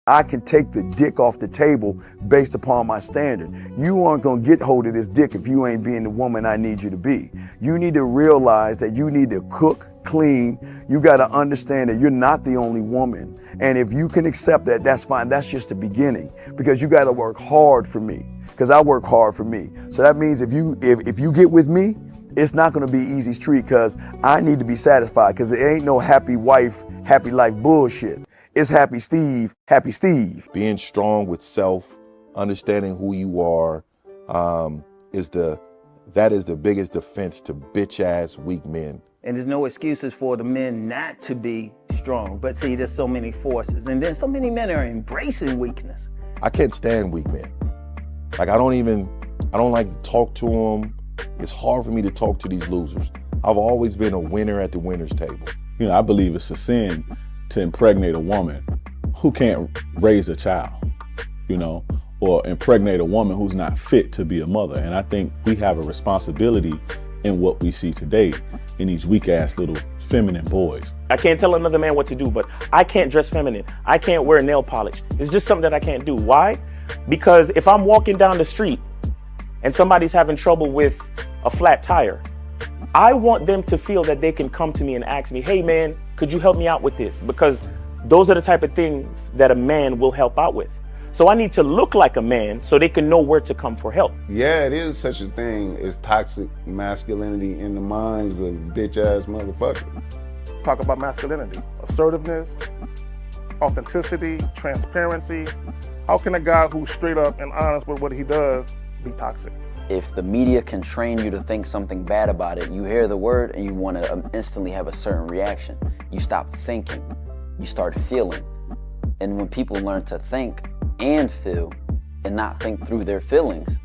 I can take the dick off the table based upon my standard. You aren't gonna get hold of this dick if you ain't being the woman I need you to be. You need to realize that you need to cook, clean. You gotta understand that you're not the only woman. And if you can accept that, that's fine. That's just the beginning, because you gotta work hard for me, because I work hard for me. So that means if you get with me, it's not gonna be easy street, because I need to be satisfied, because it ain't no happy wife, happy life bullshit. It's happy Steve, happy Steve. Being strong with self, understanding who you are, that is the biggest defense to bitch ass weak men. And there's no excuses for the men not to be strong. But see, there's so many forces, and then so many men are embracing weakness. I can't stand weak men. Like I don't like to talk to them. It's hard for me to talk to these losers. I've always been a winner at the winner's table. You know, I believe it's a sin to impregnate a woman who can't raise a child, you know, or impregnate a woman who's not fit to be a mother. And I think we have a responsibility in what we see today in these weak ass little feminine boys. I can't tell another man what to do, but I can't dress feminine. I can't wear nail polish. It's just something that I can't do. Why? Because if I'm walking down the street and somebody's having trouble with a flat tire, I want them to feel that they can come to me and ask me, hey man, could you help me out with this? Because those are the type of things that a man will help out with. So I need to look like a man so they can know where to come for help. Yeah, it is such a thing as toxic masculinity in the minds of bitch ass motherfuckers. Talk about masculinity, assertiveness, authenticity, transparency. How can a guy who's straight up and honest with what he does be toxic? If the media can train you to think something bad about it, you hear the word and you want to instantly have a certain reaction. You stop thinking, you start feeling. And when people learn to think and feel and not think through their feelings,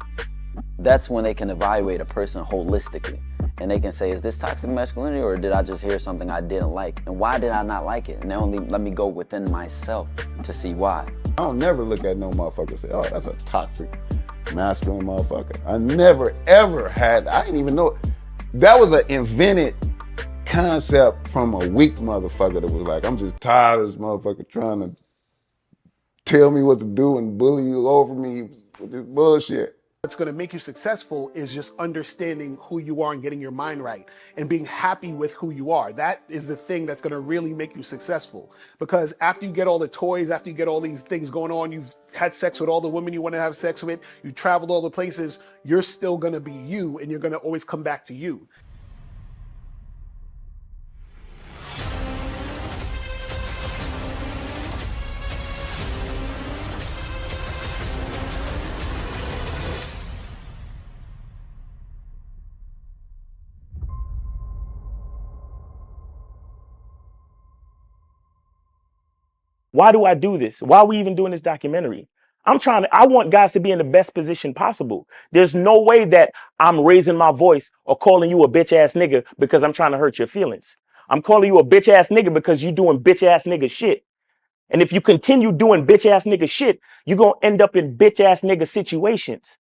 that's when they can evaluate a person holistically. And they can say, is this toxic masculinity, or did I just hear something I didn't like? And why did I not like it? And only let me go within myself to see why. I don't never look at no motherfucker and say, oh, that's a toxic masculine motherfucker. I never ever had, I didn't even know. That was an invented concept from a weak motherfucker that was like, I'm just tired of this motherfucker trying to tell me what to do and bully you over me with this bullshit. What's going to make you successful is just understanding who you are and getting your mind right and being happy with who you are. That is the thing that's going to really make you successful. Because after you get all the toys, after you get all these things going on, you've had sex with all the women you want to have sex with, you traveled all the places, you're still going to be you, and you're going to always come back to you. Why do I do this? Why are we even doing this documentary? I want guys to be in the best position possible. There's no way that I'm raising my voice or calling you a bitch ass nigga because I'm trying to hurt your feelings. I'm calling you a bitch ass nigga because you're doing bitch ass nigga shit. And if you continue doing bitch ass nigga shit, you're going to end up in bitch ass nigga situations.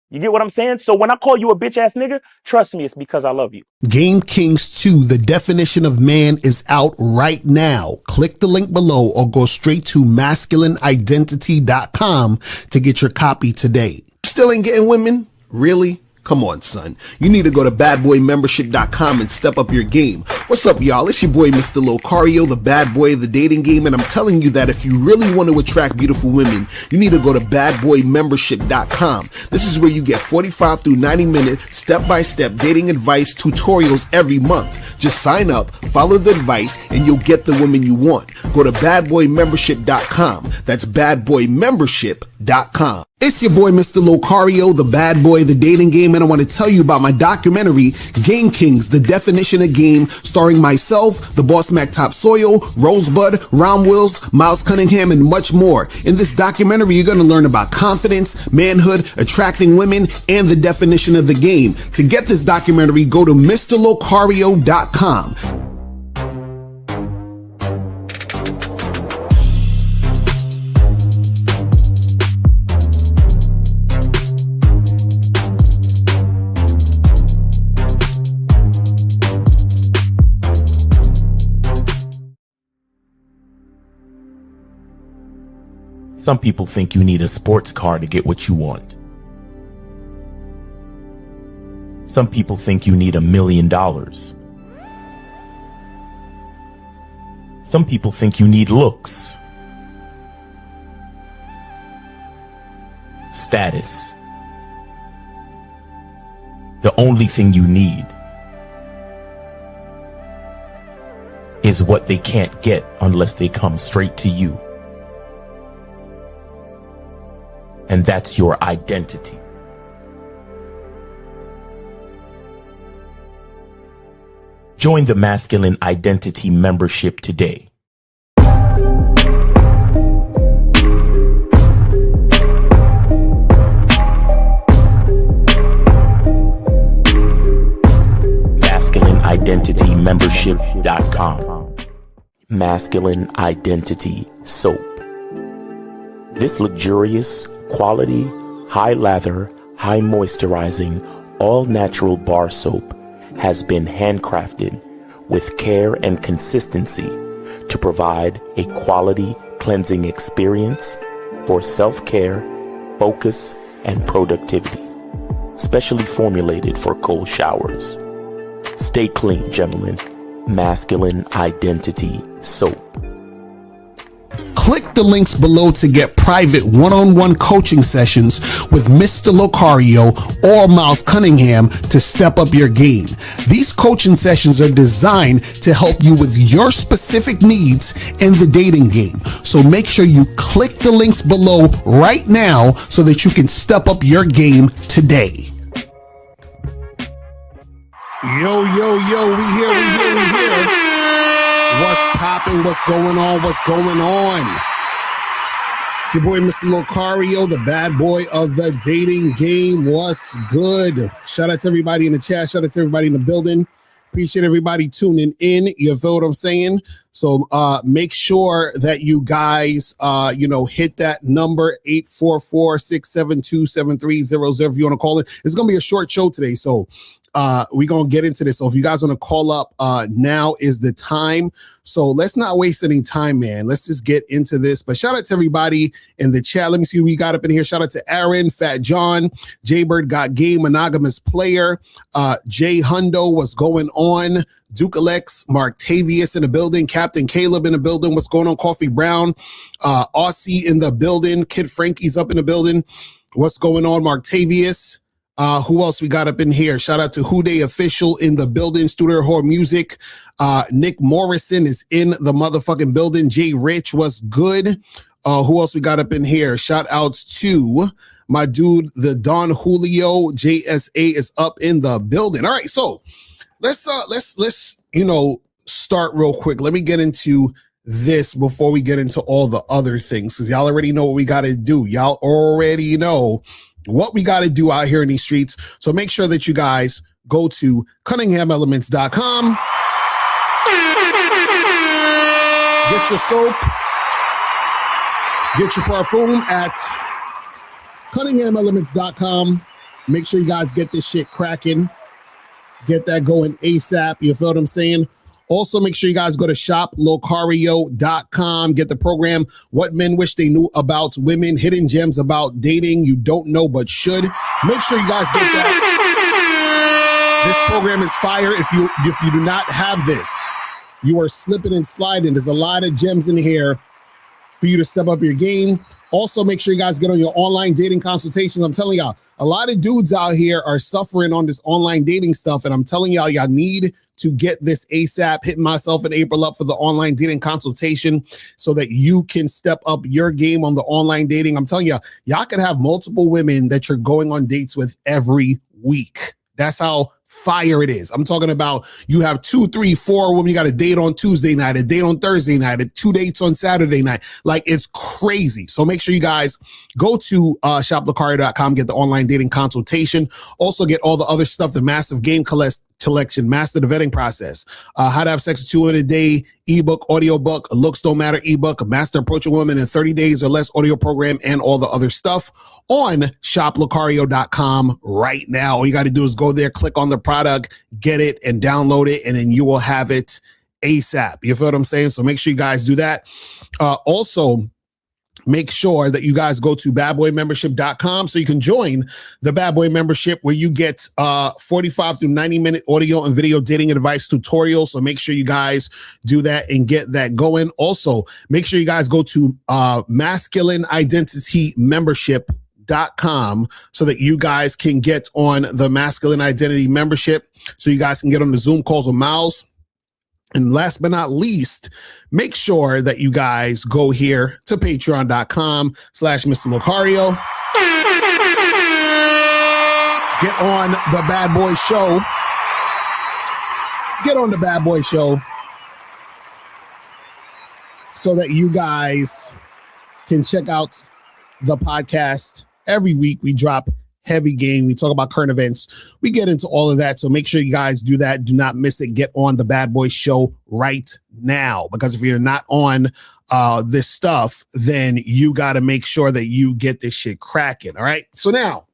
You get what I'm saying? So when I call you a bitch ass nigga, trust me, it's because I love you. Game Kings 2, The Definition of Man, is out right now. Click the link below or go straight to masculineidentity.com to get your copy today. Still ain't getting women? Really? Come on, son. You need to go to badboymembership.com and step up your game. What's up, y'all? It's your boy, Mr. Locario, the bad boy of the dating game, and I'm telling you that if you really want to attract beautiful women, you need to go to badboymembership.com. This is where you get 45 through 90-minute step-by-step dating advice tutorials every month. Just sign up, follow the advice, and you'll get the woman you want. Go to badboymembership.com. That's badboymembership.com. It's your boy, Mr. Locario, the bad boy of the dating game, and I want to tell you about my documentary, Game Kings, The Definition of Game, starring myself, the Boss Mac Top Soil, Rosebud, Ron Wills, Miles Cunningham, and much more. In this documentary, you're going to learn about confidence, manhood, attracting women, and the definition of the game. To get this documentary, go to MrLocario.com. Some people think you need a sports car to get what you want. Some people think you need $1 million. Some people think you need looks, status. The only thing you need is what they can't get unless they come straight to you. And that's your identity. Join the Masculine Identity membership today. MasculineIdentityMembership.com. Masculine Identity Soap. This luxurious, quality, high lather, high moisturizing, all natural bar soap has been handcrafted with care and consistency to provide a quality cleansing experience for self-care, focus, and productivity. Specially formulated for cold showers. Stay clean, gentlemen. Masculine Identity Soap. Click the links below to get private one-on-one coaching sessions with Mr. Locario or Miles Cunningham to step up your game. These coaching sessions are designed to help you with your specific needs in the dating game. So make sure you click the links below right now so that you can step up your game today. Yo, we here. What's popping? What's going on? It's your boy, Mr. Locario, the bad boy of the dating game. What's good? Shout out to everybody in the chat. Shout out to everybody in the building. Appreciate everybody tuning in. You feel what I'm saying? So make sure that you guys, hit that number 844-672-7300 if you want to call it. It's going to be a short show today. So we're going to get into this. So if you guys want to call up, now is the time. So let's not waste any time, man. Let's just get into this. But shout out to everybody in the chat. Let me see who we got up in here. Shout out to Aaron, Fat John, Jaybird Got Game, Monogamous Player, Jay Hundo, what's going on? Duke Alex, Mark Tavius in the building, Captain Caleb in the building. What's going on? Coffee Brown, Aussie in the building, Kid Frankie's up in the building. What's going on? Mark Tavius. Who else we got up in here? Shout out to Houday Official in the building, Studio Horror Music. Nick Morrison is in the motherfucking building. Jay Rich, what's good? Who else we got up in here? Shout outs to my dude, the Don Julio. JSA is up in the building. All right, so let's start real quick. Let me get into this before we get into all the other things, because y'all already know what we got to do. Y'all already know what we got to do out here in these streets. So make sure that you guys go to CunninghamElements.com. Get your soap. Get your parfum at CunninghamElements.com. Make sure you guys get this shit cracking. Get that going ASAP. You feel what I'm saying? Also, make sure you guys go to shoplocario.com. Get the program, What Men Wish They Knew About Women, Hidden Gems About Dating You Don't Know But Should. Make sure you guys get that. This program is fire. If you do not have this, you are slipping and sliding. There's a lot of gems in here for you to step up your game. Also, make sure you guys get on your online dating consultations. I'm telling y'all, a lot of dudes out here are suffering on this online dating stuff. And I'm telling y'all need to get this ASAP. Hitting myself and April up for the online dating consultation so that you can step up your game on the online dating. I'm telling y'all can have multiple women that you're going on dates with every week. That's how fire it is. I'm talking about you have 2, 3, 4 women. You got a date on Tuesday night, a date on Thursday night, 2 dates on Saturday night. Like, it's crazy. So make sure you guys go to shoplocario.com, get the online dating consultation. Also get all the other stuff, the massive game collection, master the vetting process, how to have sex with 2 women a day, ebook, audiobook, looks don't matter ebook, master approaching women in 30 days or less audio program, and all the other stuff on shoplocario.com right now. All you got to do is go there, click on the product, get it and download it, and then you will have it ASAP. You feel what I'm saying? So make sure you guys do that. Also, make sure that you guys go to badboymembership.com so you can join the Bad Boy membership, where you get 45 to 90-minute audio and video dating advice tutorials. So make sure you guys do that and get that going. Also, make sure you guys go to masculine identity membership.com so that you guys can get on the masculine identity membership, so you guys can get on the Zoom calls with Miles. And last but not least, make sure that you guys go here to patreon.com/Mr. Locario. Get on the Bad Boy Show. Get on the Bad Boy Show so that you guys can check out the podcast. Every week we drop heavy game. We talk about current events. We get into all of that. So make sure you guys do that. Do not miss it. Get on the Bad Boy Show right now, because if you're not on this stuff, then you got to make sure that you get this shit cracking. All right. So now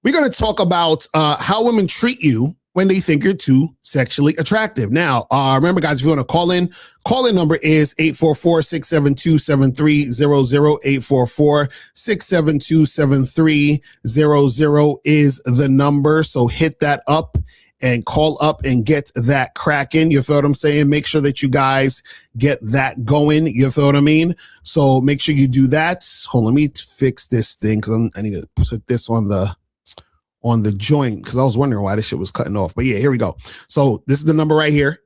we're going to talk about how women treat you when they think you're too sexually attractive. Now, remember, guys, if you want to call in number is 844-672-7300. 844-672-7300 is the number. So hit that up and call up and get that cracking. You feel what I'm saying? Make sure that you guys get that going. You feel what I mean? So make sure you do that. Hold on, let me fix this thing, because I need to put this on the joint, because I was wondering why this shit was cutting off. But yeah, here we go. So this is the number right here,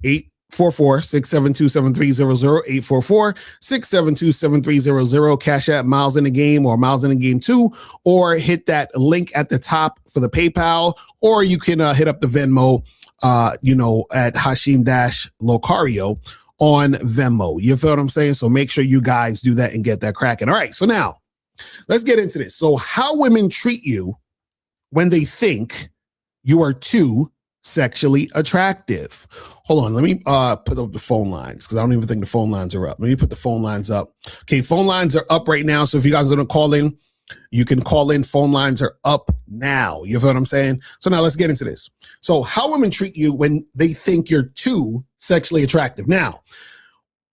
844-672-7300, 844-672-7300. Cash App Miles in the Game or Miles in the Game 2, or hit that link at the top for the PayPal, or you can hit up the Venmo, at Hashim-Locario on Venmo. You feel what I'm saying? So make sure you guys do that and get that cracking. All right, so now let's get into this. So how women treat you when they think you are too sexually attractive. Hold on, let me put up the phone lines, because I don't even think the phone lines are up. Let me put the phone lines up. Okay, phone lines are up right now. So if you guys are going to call in, you can call in. Phone lines are up now. You feel what I'm saying? So now let's get into this. So how women treat you when they think you're too sexually attractive. Now,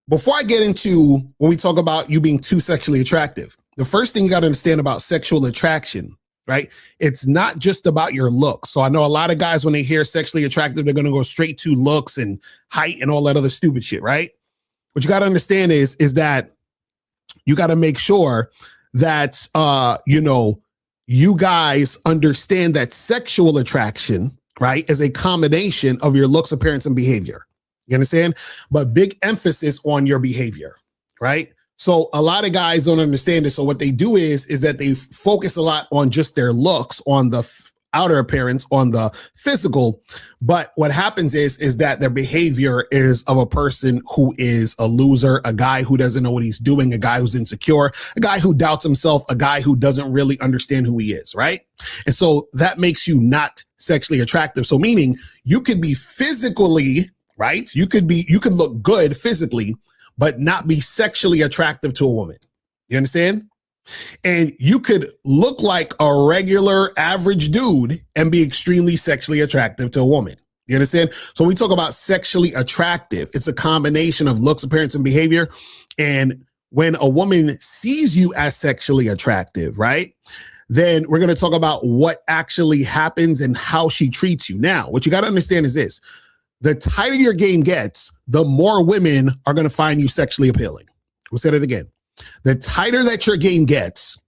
before I get into when we talk about you being too sexually attractive, the first thing you got to understand about sexual attraction, right? It's not just about your looks. So I know a lot of guys, when they hear sexually attractive, they're going to go straight to looks and height and all that other stupid shit, right? What you got to understand is that you got to make sure that, you guys understand that sexual attraction, right, is a combination of your looks, appearance, and behavior. You understand? But big emphasis on your behavior, right? So a lot of guys don't understand this. So what they do is that they focus a lot on just their looks, on the outer appearance, on the physical. But what happens is that their behavior is of a person who is a loser, a guy who doesn't know what he's doing, a guy who's insecure, a guy who doubts himself, a guy who doesn't really understand who he is, right? And so that makes you not sexually attractive. So meaning you could be physically, right? You could look good physically, but not be sexually attractive to a woman. You understand? And you could look like a regular average dude and be extremely sexually attractive to a woman. You understand? So when we talk about sexually attractive, it's a combination of looks, appearance, and behavior. And when a woman sees you as sexually attractive, right, then we're going to talk about what actually happens and how she treats you. Now, what you got to understand is this. The tighter your game gets, the more women are going to find you sexually appealing. We'll say that again. The tighter that your game gets,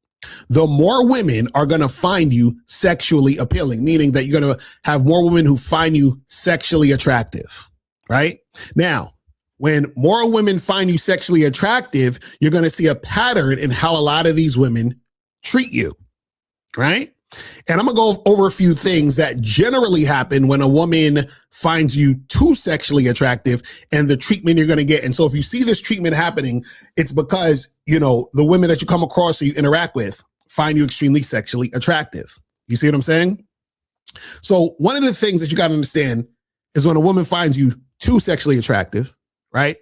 the more women are going to find you sexually appealing, meaning that you're going to have more women who find you sexually attractive, right? Now, when more women find you sexually attractive, you're going to see a pattern in how a lot of these women treat you, right? And I'm going to go over a few things that generally happen when a woman finds you too sexually attractive and the treatment you're going to get. And so if you see this treatment happening, it's because, the women that you come across or you interact with find you extremely sexually attractive. You see what I'm saying? So one of the things that you got to understand is when a woman finds you too sexually attractive, right?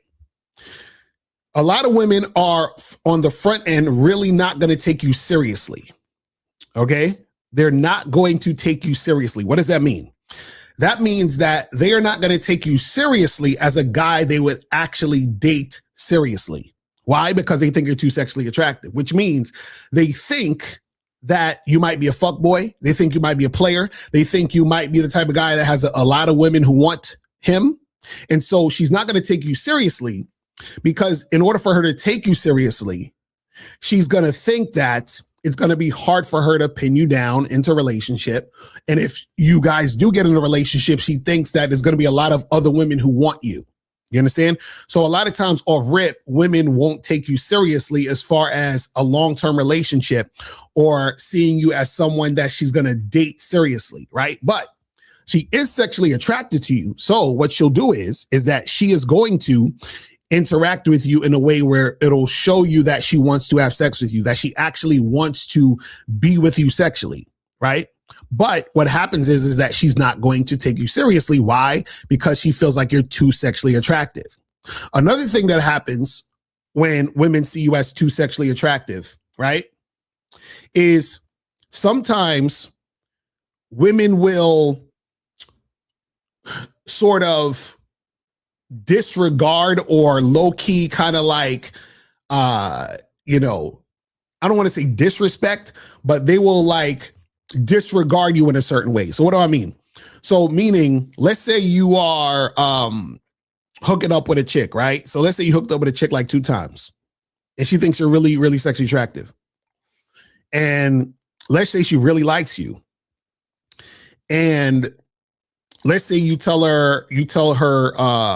A lot of women are on the front end really not going to take you seriously. Okay? They're not going to take you seriously. What does that mean? That means that they are not going to take you seriously as a guy they would actually date seriously. Why? Because they think you're too sexually attractive, which means they think that you might be a fuckboy. They think you might be a player. They think you might be the type of guy that has a lot of women who want him. And so she's not going to take you seriously, because in order for her to take you seriously, she's going to think that it's going to be hard for her to pin you down into a relationship. And if you guys do get in a relationship, she thinks that there's going to be a lot of other women who want you. You understand? So a lot of times off rip, women won't take you seriously as far as a long-term relationship or seeing you as someone that she's going to date seriously, right? But she is sexually attracted to you. So what she'll do is that she is going to interact with you in a way where it'll show you that she wants to have sex with you, that she actually wants to be with you sexually, right? But what happens is that she's not going to take you seriously. Why? Because she feels like you're too sexually attractive. Another thing that happens when women see you as too sexually attractive, right, is sometimes women will sort of disregard or low-key kind of like, I don't want to say disrespect, but they will like disregard you in a certain way. So what do I mean? So meaning, let's say you are hooking up with a chick, right? So let's say you hooked up with a chick like 2 times and she thinks you're really, really sexually attractive. And let's say she really likes you. And let's say you tell her,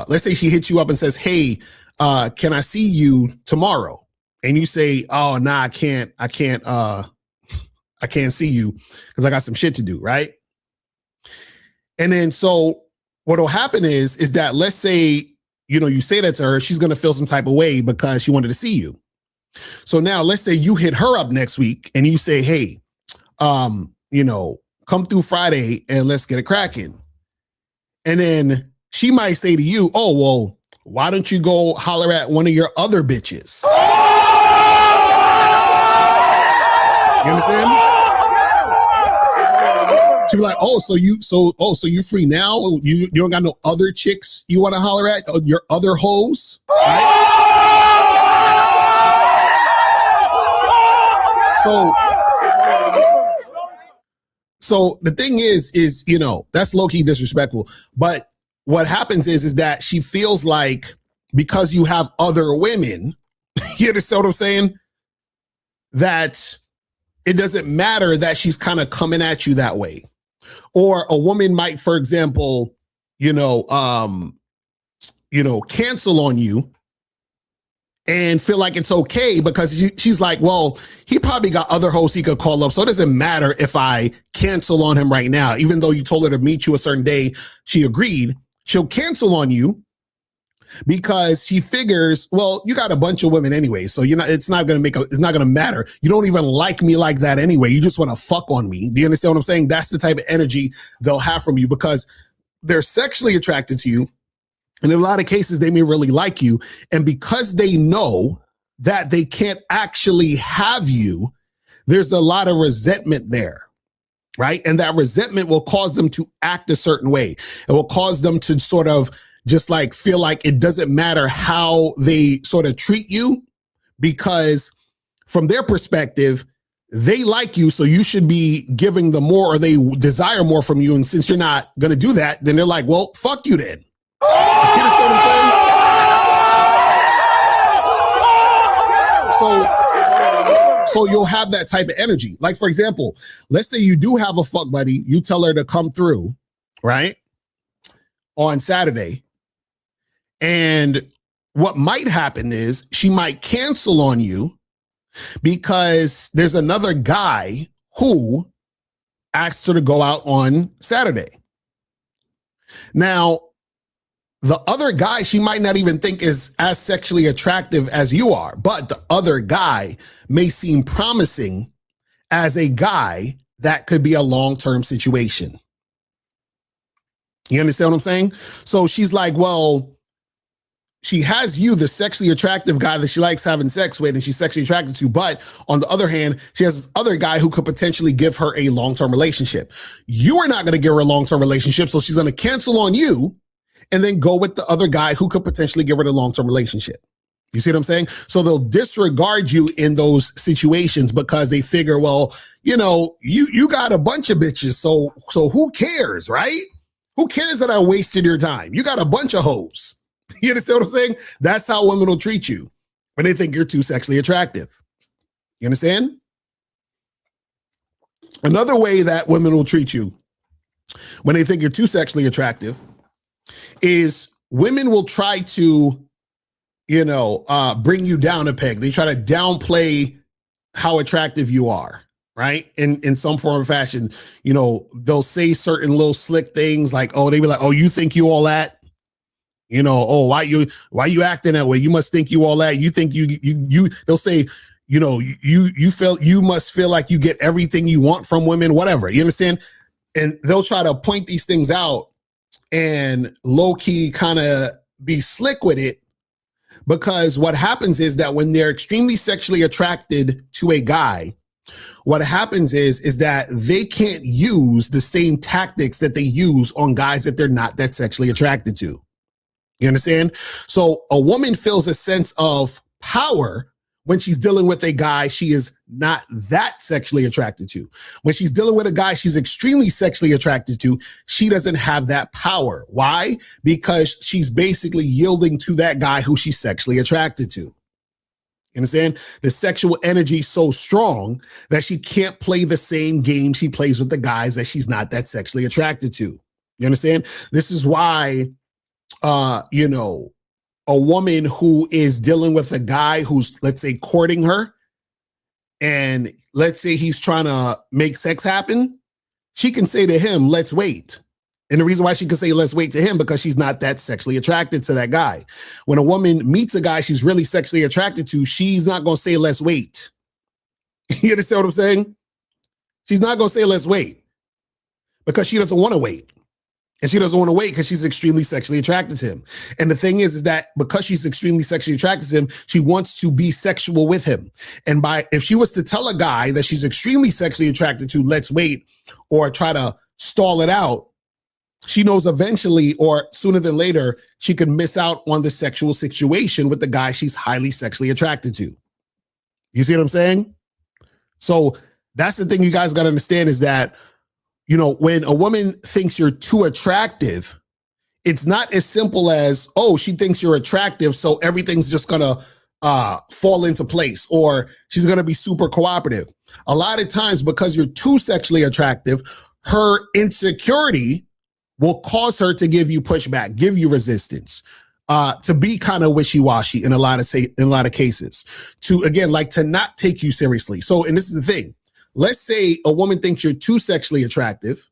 let's say she hits you up and says, hey, can I see you tomorrow? And you say, oh, nah, I can't see you because I got some shit to do, right? And then so what'll happen is that let's say, you say that to her, she's going to feel some type of way because she wanted to see you. So now let's say you hit her up next week and you say, hey, come through Friday and let's get it cracking. And then she might say to you, oh, well, why don't you go holler at one of your other bitches? You understand? She'll be like, so you free now? You don't got no other chicks you want to holler at? Your other hoes? Right? So the thing is, that's low-key disrespectful. But what happens is that she feels like because you have other women, you understand what I'm saying? That it doesn't matter that she's kind of coming at you that way. Or a woman might, for example, cancel on you and feel like it's okay because she's like, well, he probably got other hosts he could call up. So it doesn't matter if I cancel on him right now. Even though you told her to meet you a certain day, she agreed. She'll cancel on you because she figures, well, you got a bunch of women anyway. So it's not going to matter. You don't even like me like that anyway. You just want to fuck on me. Do you understand what I'm saying? That's the type of energy they'll have from you because they're sexually attracted to you. And in a lot of cases, they may really like you. And because they know that they can't actually have you, there's a lot of resentment there, right? And that resentment will cause them to act a certain way. It will cause them to sort of just like feel like it doesn't matter how they sort of treat you because from their perspective, they like you, so you should be giving them more or they desire more from you. And since you're not going to do that, then they're like, well, fuck you then. You understand what I'm saying? So you'll have that type of energy. Like, for example, let's say you do have a fuck buddy. You tell her to come through, right? On Saturday. And what might happen is she might cancel on you because there's another guy who asked her to go out on Saturday. Now, the other guy she might not even think is as sexually attractive as you are, but the other guy may seem promising as a guy that could be a long-term situation. You understand what I'm saying? So she's like, well, she has you, the sexually attractive guy that she likes having sex with and she's sexually attracted to. But on the other hand, she has this other guy who could potentially give her a long-term relationship. You are not going to give her a long-term relationship. So she's going to cancel on you and then go with the other guy who could potentially give her the long-term relationship. You see what I'm saying? So they'll disregard you in those situations because they figure, well, you got a bunch of bitches, so who cares, right? Who cares that I wasted your time? You got a bunch of hoes. You understand what I'm saying? That's how women will treat you when they think you're too sexually attractive. You understand? Another way that women will treat you when they think you're too sexually attractive is women will try to, bring you down a peg. They try to downplay how attractive you are, right? In some form or fashion, they'll say certain little slick things like, they be like, oh, you think you all that? Why you acting that way? You must think you all that. You think they'll say, you must feel like you get everything you want from women, whatever. You understand? And they'll try to point these things out and low key kind of be slick with it, because what happens is that when they're extremely sexually attracted to a guy, what happens is that they can't use the same tactics that they use on guys that they're not that sexually attracted to. You understand? So a woman feels a sense of power when she's dealing with a guy she is not that sexually attracted to. When she's dealing with a guy she's extremely sexually attracted to, she doesn't have that power. Why? Because she's basically yielding to that guy who she's sexually attracted to. You understand? The sexual energy is so strong that she can't play the same game she plays with the guys that she's not that sexually attracted to. You understand? This is why a woman who is dealing with a guy who's, let's say, courting her, and let's say he's trying to make sex happen, she can say to him, let's wait. And the reason why she can say let's wait to him, because she's not that sexually attracted to that guy. When a woman meets a guy she's really sexually attracted to, she's not going to say let's wait. You understand what I'm saying? She's not going to say let's wait because she doesn't want to wait. And she doesn't want to wait because she's extremely sexually attracted to him. And the thing is that because she's extremely sexually attracted to him, she wants to be sexual with him. And if she was to tell a guy that she's extremely sexually attracted to, let's wait, or try to stall it out, she knows eventually or sooner than later, she could miss out on the sexual situation with the guy she's highly sexually attracted to. You see what I'm saying? So that's the thing you guys got to understand, is that when a woman thinks you're too attractive, it's not as simple as, oh, she thinks you're attractive, so everything's just going to fall into place, or she's going to be super cooperative. A lot of times, because you're too sexually attractive, her insecurity will cause her to give you pushback, give you resistance, to be kind of wishy-washy in a lot of cases, to not take you seriously. So, and this is the thing. Let's say a woman thinks you're too sexually attractive,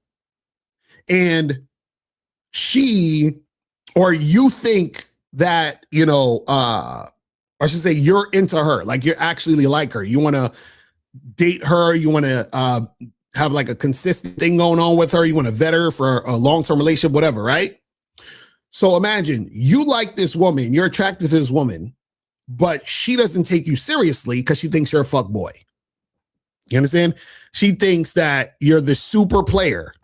and you think that, I should say you're into her, like you actually like her. You want to date her. You want to have like a consistent thing going on with her. You want to vet her for a long-term relationship, whatever, right? So imagine you like this woman, you're attracted to this woman, but she doesn't take you seriously because she thinks you're a fuck boy. You understand? She thinks that you're the super player.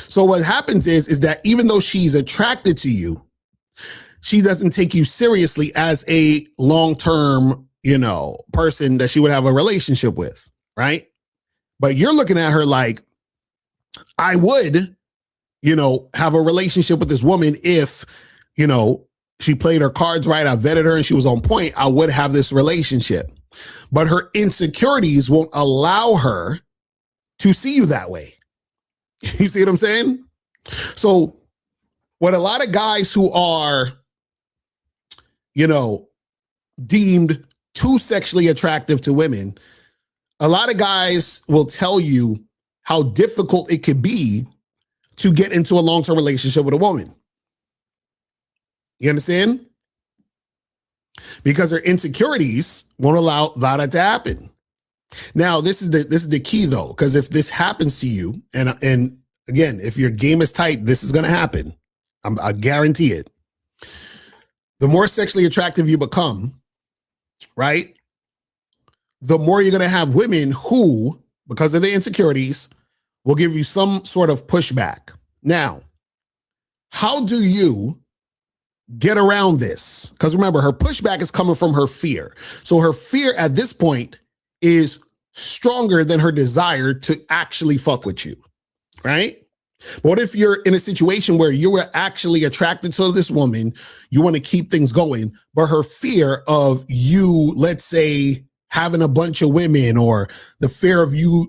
So what happens is that even though she's attracted to you, she doesn't take you seriously as a long-term, person that she would have a relationship with, right? But you're looking at her like, I would, have a relationship with this woman if, she played her cards right, I vetted her and she was on point, I would have this relationship. But her insecurities won't allow her to see you that way. You see what I'm saying? So what a lot of guys who are, deemed too sexually attractive to women, a lot of guys will tell you how difficult it could be to get into a long-term relationship with a woman. You understand? Because her insecurities won't allow that to happen. Now, this is the key though, because if this happens to you, and again, if your game is tight, this is going to happen. I guarantee it. The more sexually attractive you become, right, the more you're going to have women who, because of their insecurities, will give you some sort of pushback. Now, how do you get around this? Because remember, her pushback is coming from her fear. So her fear at this point is stronger than her desire to actually fuck with you, right? What if you're in a situation where you were actually attracted to this woman, you want to keep things going, but her fear of you, let's say, having a bunch of women, or the fear of you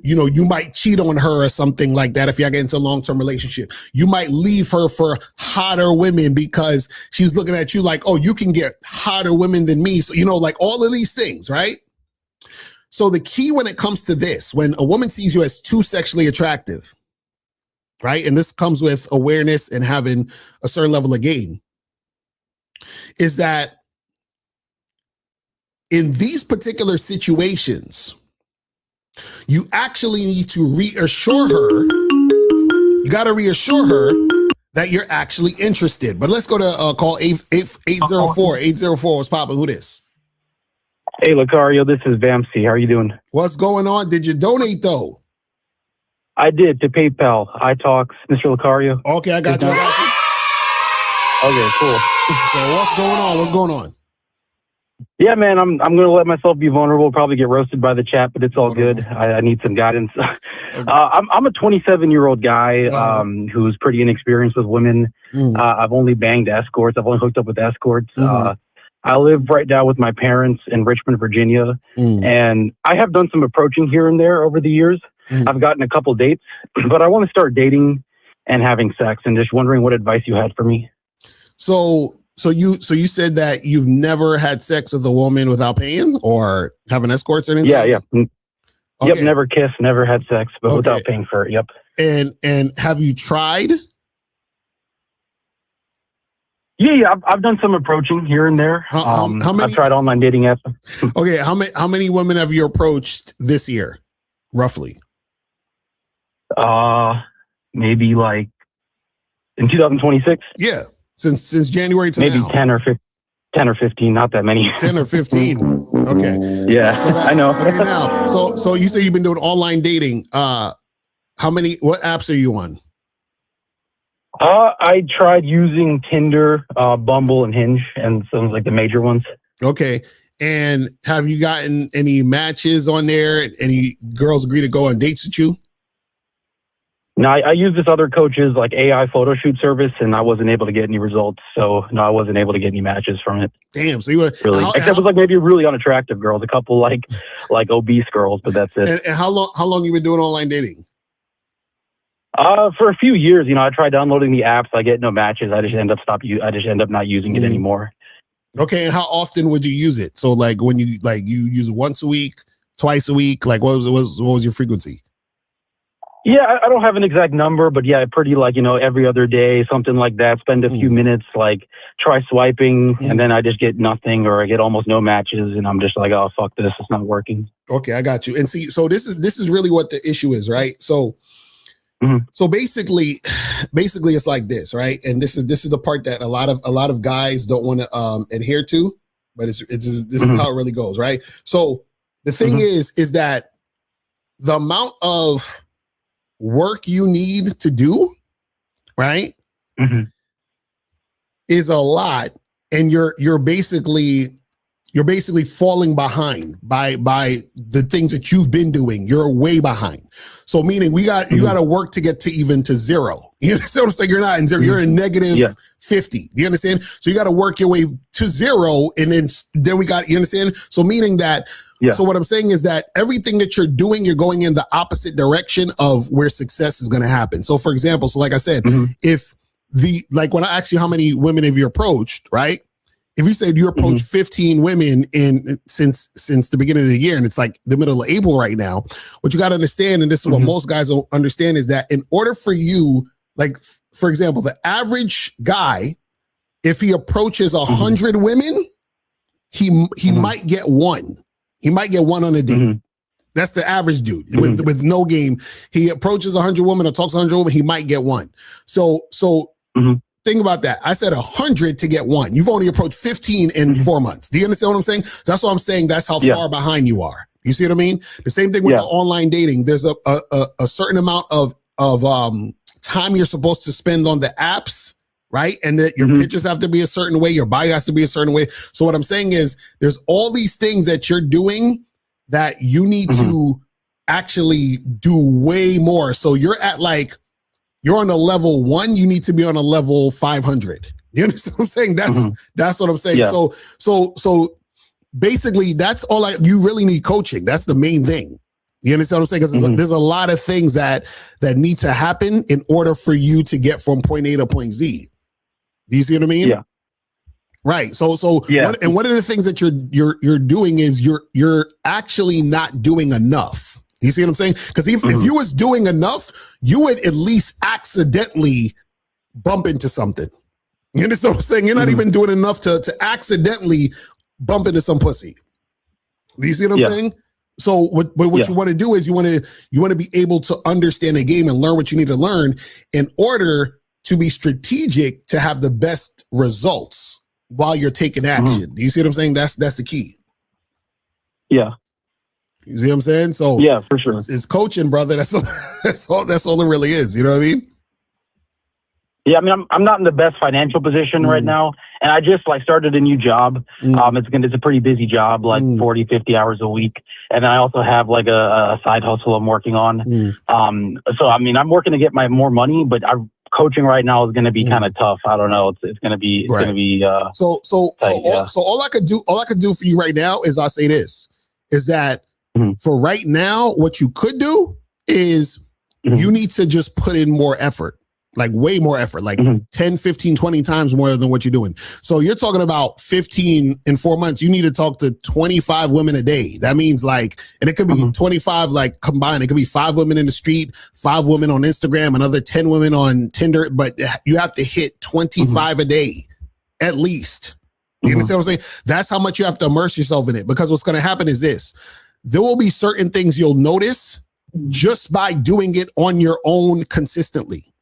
might cheat on her or something like that. If you get into a long-term relationship, you might leave her for hotter women because she's looking at you like, oh, you can get hotter women than me. So, like all of these things, right? So the key when it comes to this, when a woman sees you as too sexually attractive, right? And this comes with awareness and having a certain level of game, is that in these particular situations, you actually need to reassure her. You got to reassure her that you're actually interested. But let's go to call 804. 804, what's popping? Who this? Hey, Locario, this is Vamsi. How are you doing? What's going on? Did you donate, though? I did, to PayPal. iTalks, Mr. Locario. Okay, I got you. Okay, cool. So what's going on? What's going on? Yeah, man, I'm going to let myself be vulnerable, probably get roasted by the chat, but it's all good. I need some guidance. I'm a 27-year-old guy who's pretty inexperienced with women. I've only banged escorts. I've only hooked up with escorts. I live right now with my parents in Richmond, Virginia, and I have done some approaching here and there over the years. I've gotten a couple dates, but I want to start dating and having sex, and just wondering what advice you had for me. So you said that you've never had sex with a woman without paying or having escorts or anything? Yeah. Okay. Yep, never kissed, never had sex, but without paying for it. Yep. And have you tried? Yeah, I've done some approaching here and there. How many? I've tried online dating apps. Okay, how many women have you approached this year, roughly? Maybe like in 2026. Yeah, since January to maybe now. 10 or 15, not that many. 10 or 15. Okay. Yeah, so I know. Okay, now, so you say you've been doing online dating. What apps are you on? I tried using Tinder, Bumble, and Hinge, and some like the major ones. Okay. And have you gotten any matches on there? Any girls agree to go on dates with you? No, I use this other coach's like AI photo shoot service, and I wasn't able to get any results. So no, I wasn't able to get any matches from it. Damn. So you were really, except with like maybe really unattractive girls, a couple like obese girls, but that's it. And how long you been doing online dating? For a few years, I tried downloading the apps. I get no matches. I just end up not using it anymore. Okay, and how often would you use it? So like when you use it once a week, twice a week, like what was your frequency? Yeah, I don't have an exact number, but yeah, pretty every other day, something like that. Spend a few minutes, try swiping, and then I just get nothing, or I get almost no matches, and I'm just like, oh fuck this, it's not working. Okay, I got you. And see, so this is really what the issue is, right? So. So basically it's like this, right? And this is the part that a lot of guys don't want to adhere to, but this is how it really goes, right? So the thing is that the amount of work you need to do, right, is a lot, and you're basically falling behind by the things that you've been doing. You're way behind. So meaning you got to work to get to even to zero. You understand what I'm saying? You're not in zero. You're in negative 50. Do you understand? So you got to work your way to zero, and then you understand? So meaning that. Yeah. So what I'm saying is that everything that you're doing, you're going in the opposite direction of where success is going to happen. So for example, like I said, if when I asked you how many women have you approached, right? If you said you approached 15 women since the beginning of the year, and it's like the middle of April right now, what you got to understand, and this is what most guys don't understand, is that in order for you, like for example, the average guy, if he approaches 100 women, he might get one. He might get one on a date. That's the average dude with no game. He approaches 100 women or talks to 100 women, he might get one. So. Think about that. I said 100 to get one. You've only approached 15 in 4 months. Do you understand what I'm saying? So that's what I'm saying. That's how far behind you are. You see what I mean? The same thing with the online dating. There's a certain amount of time you're supposed to spend on the apps right? And that your pictures have to be a certain way, your body has to be a certain way. So what I'm saying is there's all these things that you're doing that you need to actually do way more. So you're at like, you're on a level 1, you need to be on a level 500. You understand what I'm saying? That's what I'm saying. Yeah. So basically that's all you really need coaching. That's the main thing. You understand what I'm saying? Because there's a lot of things that need to happen in order for you to get from point A to point Z. Do you see what I mean? Yeah. Right. So yeah. One of the things that you're doing is you're actually not doing enough. You see what I'm saying? Because if you was doing enough, you would at least accidentally bump into something. You understand what I'm saying? You're not even doing enough to accidentally bump into some pussy. Do you see what I'm saying? So what you want to do is you want to be able to understand the game and learn what you need to learn in order to be strategic to have the best results while you're taking action. Do you see what I'm saying? That's the key. Yeah. You see what I'm saying? So yeah, for sure. It's coaching, brother. That's all it really is. You know what I mean? Yeah, I mean, I'm not in the best financial position right now, and I just started a new job. It's a pretty busy job, 40, 50 hours a week, and then I also have like a side hustle I'm working on. So I mean, I'm working to get more money, but coaching right now is going to be kind of tough. I don't know. It's going to be going to be. So all I could do for you right now is I'll say this: is that for right now, what you could do is you need to just put in more effort. Like way more effort, like 10, 15, 20 times more than what you're doing. So you're talking about 15 in 4 months. You need to talk to 25 women a day. That means and it could be 25 combined. It could be 5 women in the street, 5 women on Instagram, another 10 women on Tinder. But you have to hit 25 a day, at least. You understand what I'm saying? That's how much you have to immerse yourself in it. Because what's going to happen is this. There will be certain things you'll notice just by doing it on your own consistently.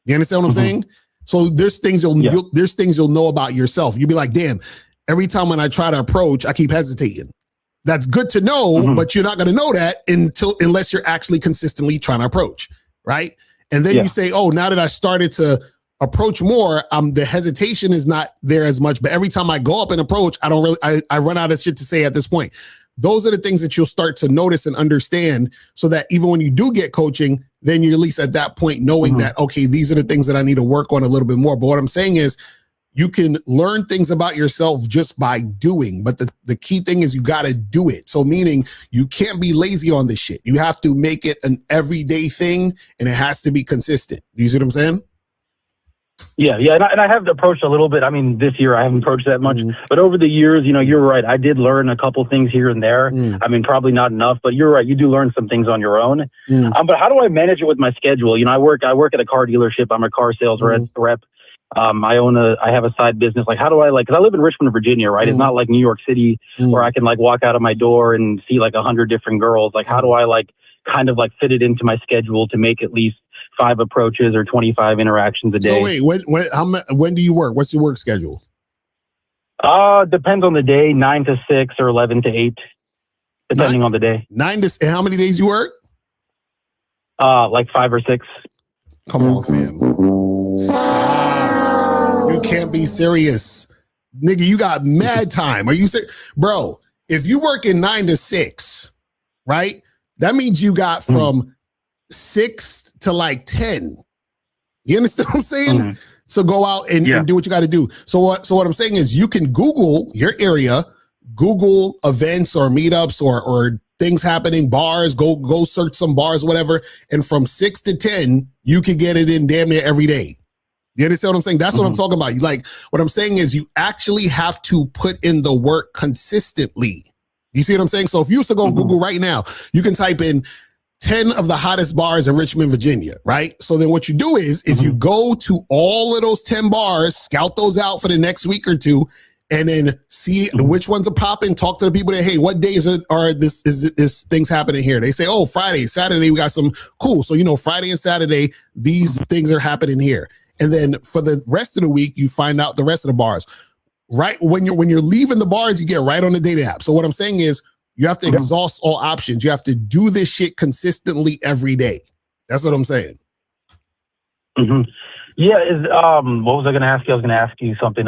You understand what I'm saying? So there's things you'll know about yourself. You'll be like, damn, every time when I try to approach, I keep hesitating. That's good to know, but you're not going to know that unless you're actually consistently trying to approach, right? And then you say, oh, now that I started to approach more, the hesitation is not there as much. But every time I go up and approach, I run out of shit to say at this point. Those are the things that you'll start to notice and understand so that even when you do get coaching, then you're at least at that point knowing that, okay, these are the things that I need to work on a little bit more. But what I'm saying is you can learn things about yourself just by doing. But the key thing is you got to do it. So meaning you can't be lazy on this shit. You have to make it an everyday thing and it has to be consistent. You see what I'm saying? Yeah. And I have approached a little bit. I mean, this year I haven't approached that much, but over the years, you're right. I did learn a couple things here and there. I mean, probably not enough, but you're right. You do learn some things on your own. But how do I manage it with my schedule? I work at a car dealership. I'm a car sales rep. I have a side business. Like, how do I because I live in Richmond, Virginia, right? It's not like New York City where I can walk out of my door and see 100 different girls. Like, how do I kind of fit it into my schedule to make at least 5 approaches or 25 interactions a day? So wait, when do you work? What's your work schedule? Depends on the day, 9 to 6 or 11 to 8, depending on the day. 9 to, and how many days you work? 5 or 6. Come on, fam. Stop. You can't be serious. Nigga, you got mad time. Are you bro, if you work in 9 to 6, right? That means you got from 6 to 10. You understand what I'm saying? So go out and do what you got to do. So what I'm saying is you can Google your area, Google events or meetups or things happening, bars, go search some bars, whatever. And from 6 to 10, you can get it in damn near every day. You understand what I'm saying? That's what I'm talking about. What I'm saying is you actually have to put in the work consistently. You see what I'm saying? So if you used to go on Google right now, you can type in 10 of the hottest bars in Richmond, Virginia, right? So then what you do is you go to all of those 10 bars, scout those out for the next week or two, and then see which ones are popping, talk to the people that, hey, what days are this things happening here? They say, oh, Friday, Saturday, we got some cool. So, Friday and Saturday, these things are happening here. And then for the rest of the week, you find out the rest of the bars. Right when you're leaving the bars, you get right on the dating app. So what I'm saying is you have to exhaust all options. You have to do this shit consistently every day. That's what I'm saying. Yeah, what was I going to ask you? I was going to ask you something.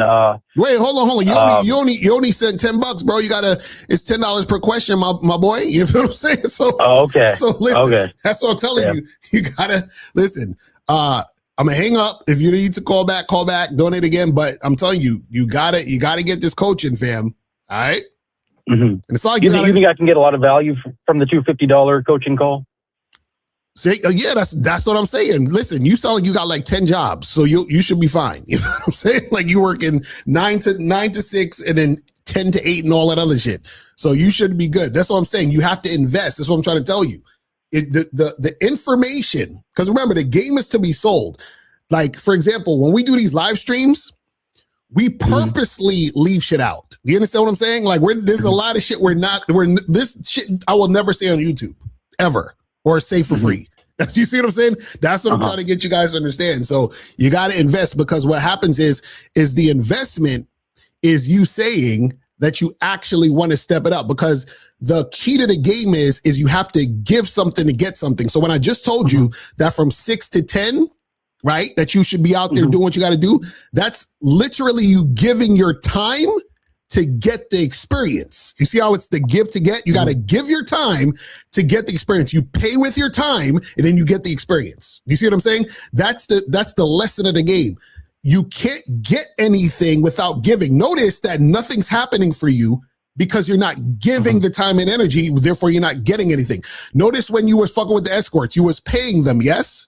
Wait, hold on. You only sent $10, bro. It's $10 per question, my boy. You know what I'm saying? So, okay. So listen, okay. That's what I'm telling you. You gotta listen. I'm gonna hang up. If you need to call back, donate again. But I'm telling you, you gotta get this coaching, fam. All right. Mm-hmm. And it's like you think I can get a lot of value from the $250 coaching call? Say, yeah, that's what I'm saying. Listen, you sound like you got like 10 jobs, so you should be fine. You know what I'm saying? Like you working 9 to 6 and then 10 to 8 and all that other shit. So you should be good. That's what I'm saying. You have to invest. That's what I'm trying to tell you. The information, because remember, the game is to be sold. Like, for example, when we do these live streams, we purposely leave shit out. Do you understand what I'm saying? Like, there's a lot of shit this shit I will never say on YouTube, ever. Or say for free. You see what I'm saying? That's what I'm trying to get you guys to understand. So you got to invest, because what happens is the investment is you saying that you actually want to step it up, because the key to the game is you have to give something to get something. So when I just told you that from 6 to 10, right, that you should be out there doing what you got to do, that's literally you giving your time to get the experience. You see how it's the give to get? You got to give your time to get the experience. You pay with your time and then you get the experience. You see what I'm saying? That's the lesson of the game. You can't get anything without giving. Notice that nothing's happening for you because you're not giving the time and energy. Therefore, you're not getting anything. Notice when you was fucking with the escorts, you was paying them. Yes.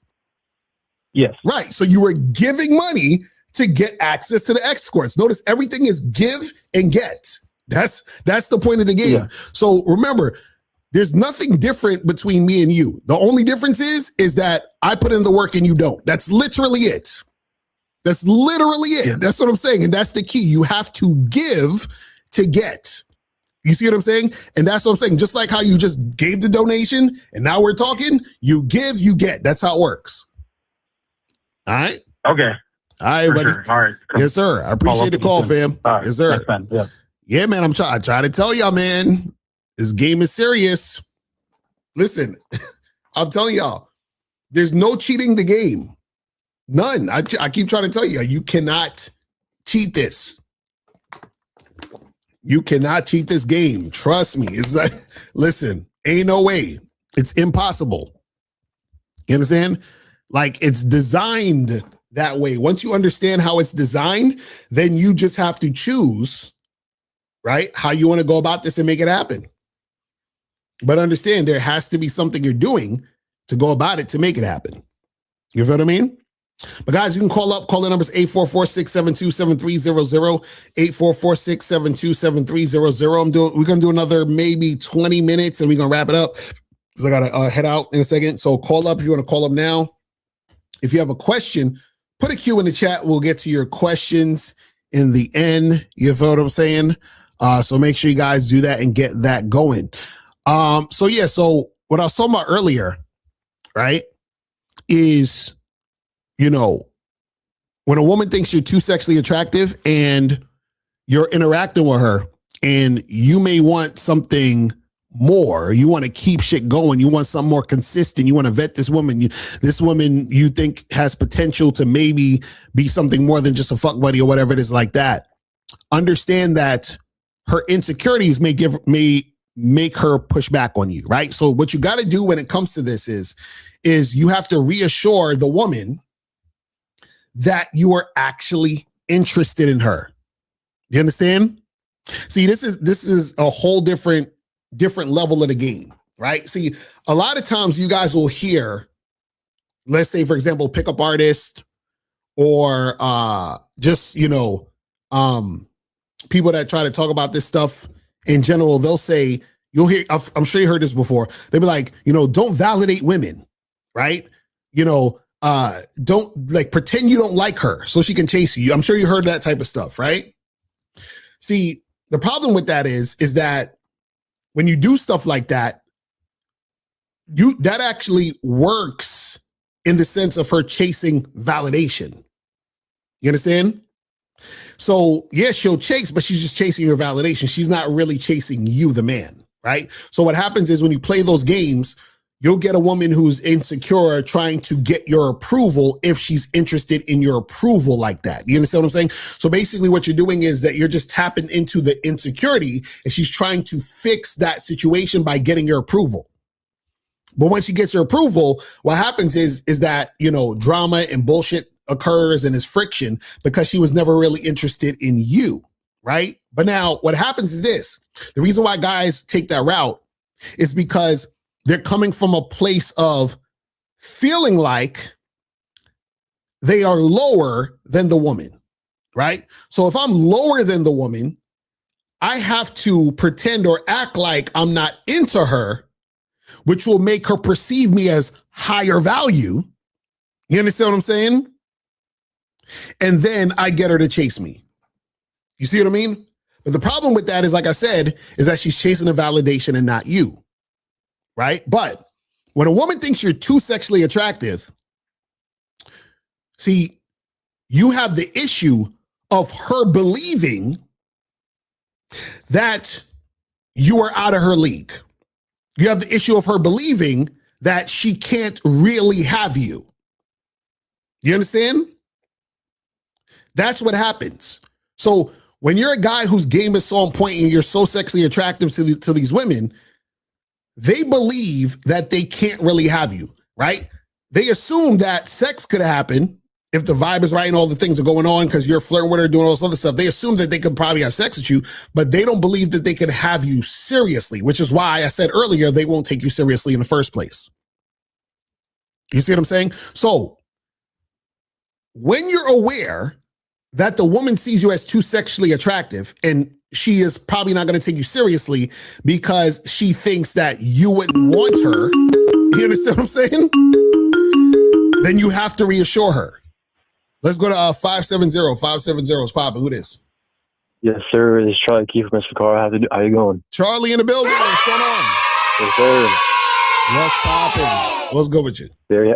Yes. Right. So you were giving money to get access to the escorts. Notice everything is give and get. That's the point of the game. Yeah. So remember, there's nothing different between me and you. The only difference is that I put in the work and you don't. That's literally it. That's literally it. Yeah. That's what I'm saying. And that's the key. You have to give to get. You see what I'm saying? And that's what I'm saying. Just like how you just gave the donation and now we're talking, you give, you get. That's how it works. All right? Okay. All right, buddy. Sure. All right. Yes, sir. I appreciate the call, fam. Right. Yes, sir. Thanks, man. Yeah, man. I try to tell y'all, man. This game is serious. Listen, I'm telling y'all, there's no cheating the game. None. I keep trying to tell you, you cannot cheat this. You cannot cheat this game. Trust me. It's like, listen, ain't no way. It's impossible. You understand? Like, it's designed that way. Once you understand how it's designed, then you just have to choose, right, how you want to go about this and make it happen. But understand, there has to be something you're doing to go about it to make it happen. You feel what I mean? But guys, you can call up. Call the numbers 844-672-7300, 844-672-7300. We're going to do another maybe 20 minutes and we're going to wrap it up because I got to head out in a second. So call up if you want to call up now. If you have a question, put a Q in the chat. We'll get to your questions in the end. You feel what I'm saying? So make sure you guys do that and get that going. So what I was talking about earlier, right, is, you know, when a woman thinks you're too sexually attractive and you're interacting with her and you may want something more, you want to keep shit going, you want something more consistent, you want to vet this woman, this woman you think has potential to maybe be something more than just a fuck buddy or whatever it is like that. Understand that her insecurities may make her push back on you, right? So what you got to do when it comes to this is you have to reassure the woman that you are actually interested in her. You understand? See, this is a whole different level of the game, right? See, a lot of times you guys will hear, let's say, for example, pickup artist or just, you know, people that try to talk about this stuff in general, they'll say, you'll hear, I'm sure you heard this before. They'll be like, you know, don't validate women, right? You know, don't like pretend you don't like her so she can chase you. I'm sure you heard that type of stuff, right? See, the problem with that is that when you do stuff like that, that actually works in the sense of her chasing validation. You understand? So yes, she'll chase, but she's just chasing your validation. She's not really chasing you, the man, right? So what happens is when you play those games, You'll get a woman who's insecure trying to get your approval if she's interested in your approval like that. You understand what I'm saying? So basically what you're doing is that you're just tapping into the insecurity and she's trying to fix that situation by getting your approval. But when she gets your approval, what happens is that, drama and bullshit occurs and is friction because she was never really interested in you, right? But now what happens is this. The reason why guys take that route is because they're coming from a place of feeling like they are lower than the woman, right? So if I'm lower than the woman, I have to pretend or act like I'm not into her, which will make her perceive me as higher value. You understand what I'm saying? And then I get her to chase me. You see what I mean? But the problem with that is, like I said, is that she's chasing a validation and not you. Right? But when a woman thinks you're too sexually attractive, see, you have the issue of her believing that you are out of her league. You have the issue of her believing that she can't really have you. You understand? That's what happens. So when you're a guy whose game is so on point and you're so sexually attractive to these women, they believe that they can't really have you, right? They assume that sex could happen if the vibe is right and all the things are going on because you're flirting with her, doing all this other stuff. They assume that they could probably have sex with you, but they don't believe that they can have you seriously, which is why I said earlier they won't take you seriously in the first place. You see what I'm saying? So when you're aware that the woman sees you as too sexually attractive and she is probably not going to take you seriously because she thinks that you wouldn't want her. You understand what I'm saying? Then you have to reassure her. Let's go to 570. 570 is popping. Who this? Yes, sir. This is Charlie Key from Mr. Car. How you going? Charlie in the building. What's going on? Yes, sir. What's popping? What's good with you? Very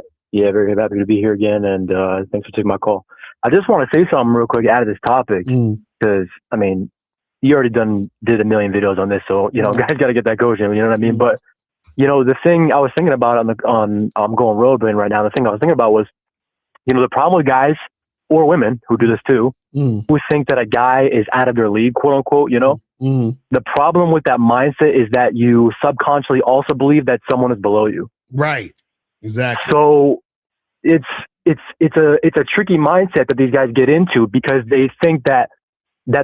happy to be here again, and thanks for taking my call. I just want to say something real quick out of this topic because, I mean, you already did a million videos on this, so guys got to get that going. You know what I mean? But the thing I was thinking about I'm going road brain right now. The thing I was thinking about was, the problem with guys or women who do this too, who think that a guy is out of their league, quote unquote. The problem with that mindset is that you subconsciously also believe that someone is below you. Right. Exactly. So it's a tricky mindset that these guys get into because they think that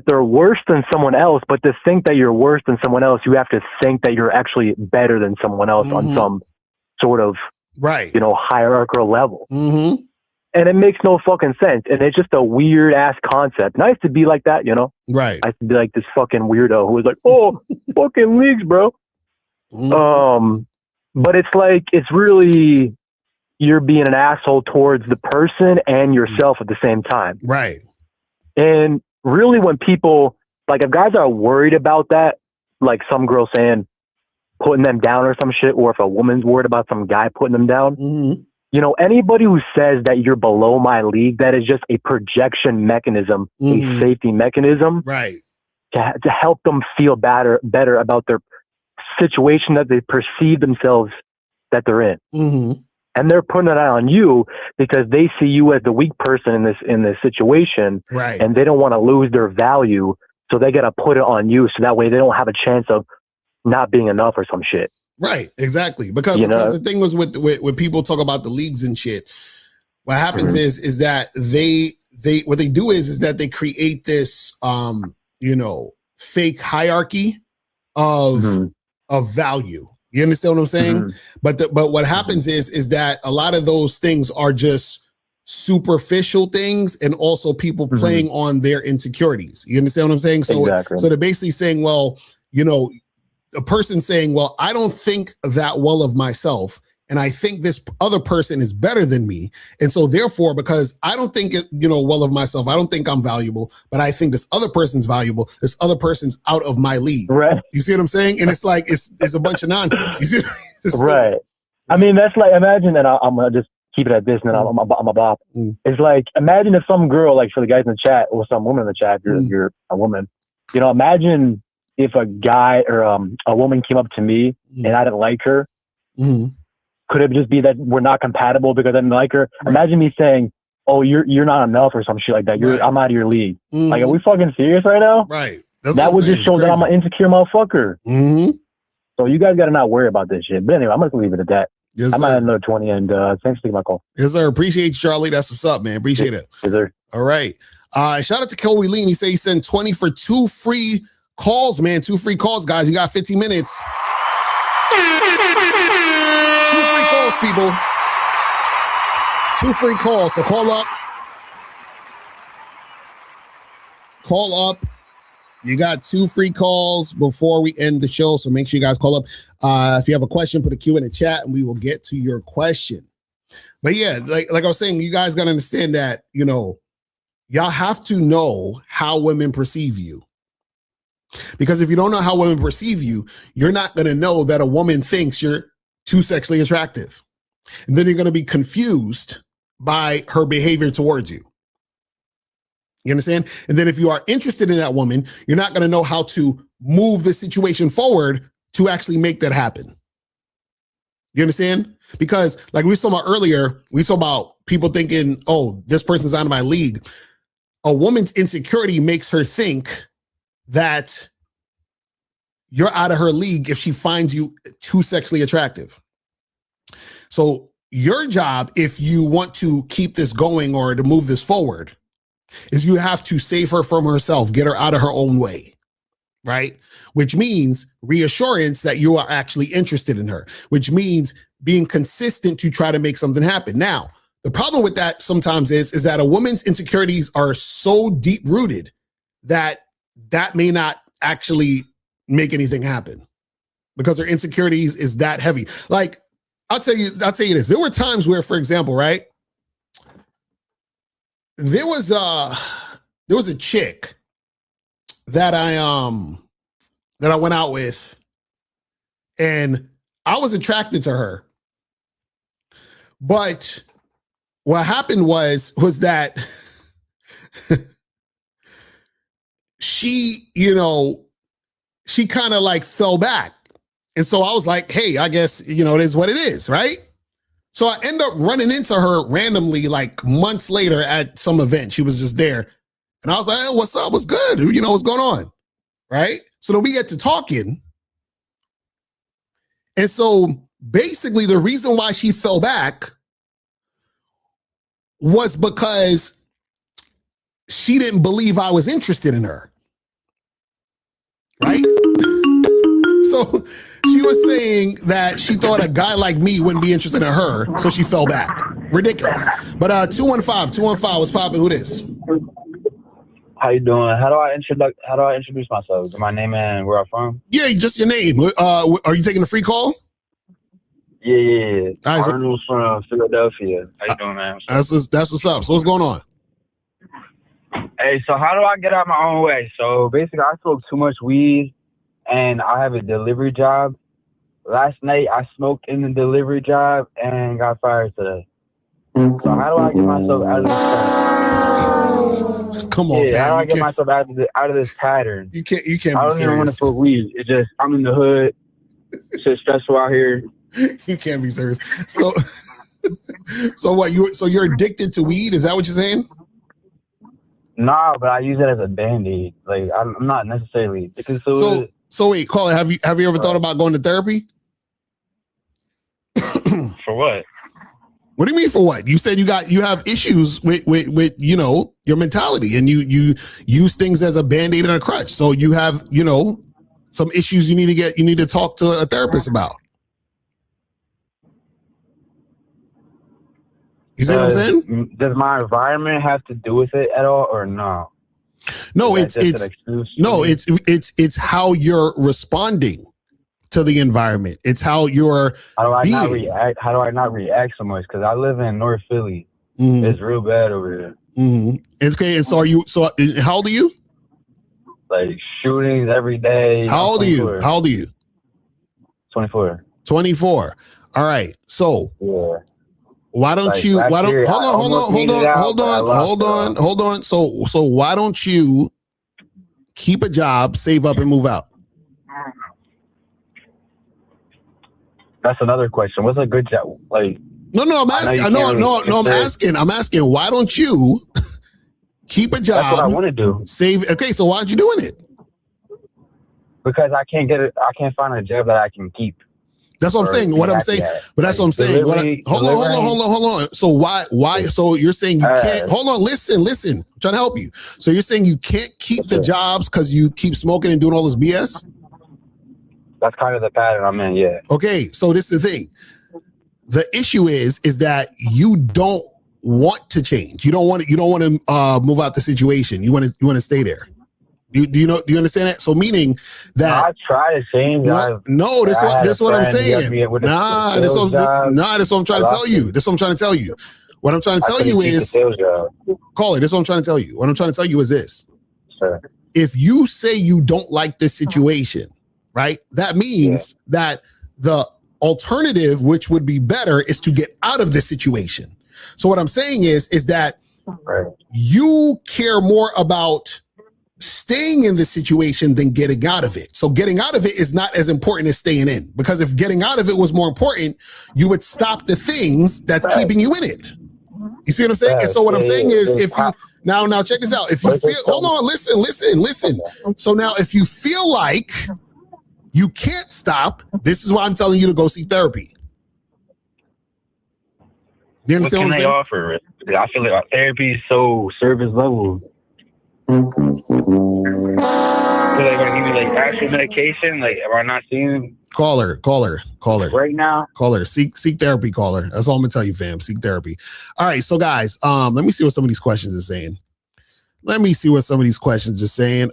they're worse than someone else, but to think that you're worse than someone else, you have to think that you're actually better than someone else on some sort of, hierarchical level. And it makes no fucking sense. And it's just a weird ass concept. Nice to be like that, Right. I used to be like this fucking weirdo who was like, oh, fucking leagues, bro. But it's like, it's really, you're being an asshole towards the person and yourself at the same time. Right. And really when people, like if guys are worried about that, like some girl saying, putting them down or some shit, or if a woman's worried about some guy putting them down, anybody who says that you're below my league, that is just a projection mechanism, a safety mechanism, right, to help them feel better about their situation that they perceive themselves that they're in. And they're putting it on you because they see you as the weak person in this situation, right? And they don't want to lose their value, so they got to put it on you, so that way they don't have a chance of not being enough or some shit. Right, exactly. Because the thing was with when people talk about the leagues and shit, what happens is that they what they do is that they create this fake hierarchy of value. You understand what I'm saying? But what happens is that a lot of those things are just superficial things and also people playing on their insecurities. You understand what I'm saying? So so they're basically saying, well, a person saying, well, I don't think that well of myself, and I think this other person is better than me. And so therefore, because I don't think well of myself, I don't think I'm valuable, but I think this other person's valuable, this other person's out of my league. Right. You see what I'm saying? And it's like, it's a bunch of nonsense. You see? Right. I mean, that's like, imagine that I'm going to just keep it at this and then I'm a bop. It's like, imagine if some girl, like for the guys in the chat or some woman in the chat, if you're a woman, imagine if a guy or a woman came up to me and I didn't like her, could it just be that we're not compatible because I didn't like her? Right. Imagine me saying, "Oh, you're not enough" or some shit like that. I'm out of your league. Mm-hmm. Like, are we fucking serious right now? Right. That would just show that I'm an insecure motherfucker. Mm-hmm. So you guys got to not worry about this shit. But anyway, I'm going to leave it at that. Yes, I might have another 20, and thanks for taking my call. Yes, sir. Appreciate you, Charlie. That's what's up, man. Appreciate it. Yes, sir. All right. Shout out to Kelly Lean. He said he sent 20 for 2 free calls, man. 2 free calls, guys. You got 15 minutes. 2 free calls, people. 2 free calls. So call up. Call up. You got 2 free calls before we end the show, so make sure you guys call up. If you have a question, put a Q in the chat, and we will get to your question. But yeah, like I was saying, you guys got to understand that, y'all have to know how women perceive you. Because if you don't know how women perceive you, you're not going to know that a woman thinks you're too sexually attractive. And then you're going to be confused by her behavior towards you. You understand? And then if you are interested in that woman, you're not going to know how to move the situation forward to actually make that happen. You understand? Because like we saw about earlier, we saw about people thinking, oh, this person's out of my league. A woman's insecurity makes her think that you're out of her league if she finds you too sexually attractive. So your job, if you want to keep this going or to move this forward, is you have to save her from herself, get her out of her own way, right? Which means reassurance that you are actually interested in her, which means being consistent to try to make something happen. Now, the problem with that sometimes is that a woman's insecurities are so deep rooted that may not actually make anything happen because her insecurities is that heavy. Like, I'll tell you this. There were times where, for example, right? There was a chick that I went out with, and I was attracted to her. But what happened was that she kind of like fell back. And so I was like, hey, I guess, it is what it is, right? So I end up running into her randomly like months later at some event. She was just there. And I was like, hey, what's up? What's good? What's going on? Right? So then we get to talking. And so basically the reason why she fell back was because she didn't believe I was interested in her. Right? So she was saying that she thought a guy like me wouldn't be interested in her, so she fell back. Ridiculous. But 215 was popping. Who this? How you doing? How do I introduce myself? My name and where I'm from? Yeah, just your name. Are you taking a free call? Yeah. Arnold's from Philadelphia. How you doing, man? That's what's up. So what's going on? Hey, so how do I get out my own way? So basically, I smoke too much weed, and I have a delivery job. Last night, I smoked in the delivery job and got fired today. So how do I get myself out of this? Come on, fam. How do I get myself out of this pattern? You can't. I don't even want to smoke weed. It's just I'm in the hood. It's just stressful out here. You can't be serious. So, you're addicted to weed? Is that what you're saying? Nah, but I use it as a band-aid. Like I'm not necessarily addicted to it. So wait, Colin, have you ever thought about going to therapy? For what? What do you mean for what? You said you have issues with your mentality, and you use things as a band-aid and a crutch. So you have some issues you need to talk to a therapist about. You see what I'm saying? Does my environment have to do with it at all, or no? No, it's how you're responding to the environment. It's how you're. How do I not react so much? Because I live in North Philly. Mm-hmm. It's real bad over there. Mm-hmm. Okay, and so how old are you? Like shootings every day. How old are you? 24. 24. All right. So yeah. Why don't you? Hold on. So why don't you keep a job, save up, and move out? that's another question. What's a good job? Like, No, I'm asking. I'm asking. Why don't you keep a job? That's what I want to do. Save. Okay, so why aren't you doing it? Because I can't find a job that I can keep. That's what I'm saying. What I'm saying, but that's what I'm saying. Hold on. So why? So you're saying you can't? Hold on. Listen. I'm trying to help you. So you're saying you can't keep the jobs because you keep smoking and doing all this BS? That's kind of the pattern I'm in. Yeah. Okay. So this is the thing. The issue is that you don't want to change. You don't want to move out the situation. You want to stay there. Do you understand that? So meaning that I try to change. This what I'm saying. That's what I'm trying to tell you. That's what I'm trying to tell you. What I'm trying to tell you is, caller, this is what I'm trying to tell you. What I'm trying to tell you is this. Sure. If you say you don't like this situation, right? That means that the alternative, which would be better, is to get out of this situation. So what I'm saying is that you care more about staying in the situation than getting out of it. So getting out of it is not as important as staying in, because if getting out of it was more important, you would stop the things that's keeping you in it. You see what I'm saying? And so what I'm saying is, if you now check this out. If you feel, hold on, listen. So now if you feel like you can't stop, this is why I'm telling you to go see therapy. Do you understand what I'm saying? Offer? I feel like therapy is so service level. So like when I give you like actual medication, like am I not seeing? Caller. Right now? Caller, seek therapy, caller. That's all I'm gonna tell you, fam. Seek therapy. All right, so guys, let me see what some of these questions are saying.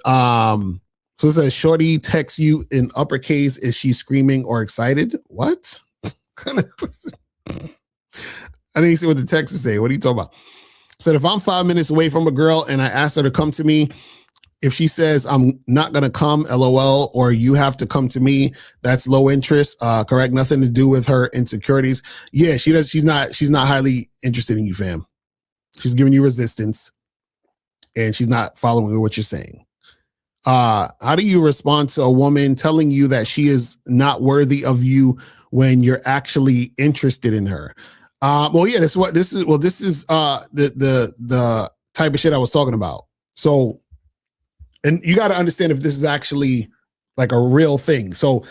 So it says, Shorty texts you in uppercase. Is she screaming or excited? What? Kind of question? I didn't see what the text is saying. What are you talking about? Said, if I'm 5 minutes away from a girl and I ask her to come to me, if she says I'm not going to come, LOL, or you have to come to me, that's low interest, correct? Nothing to do with her insecurities. Yeah, she does. She's not highly interested in you, fam. She's giving you resistance and she's not following what you're saying. How do you respond to a woman telling you that she is not worthy of you when you're actually interested in her? This is the type of shit I was talking about. So, and you got to understand if this is actually like a real thing. So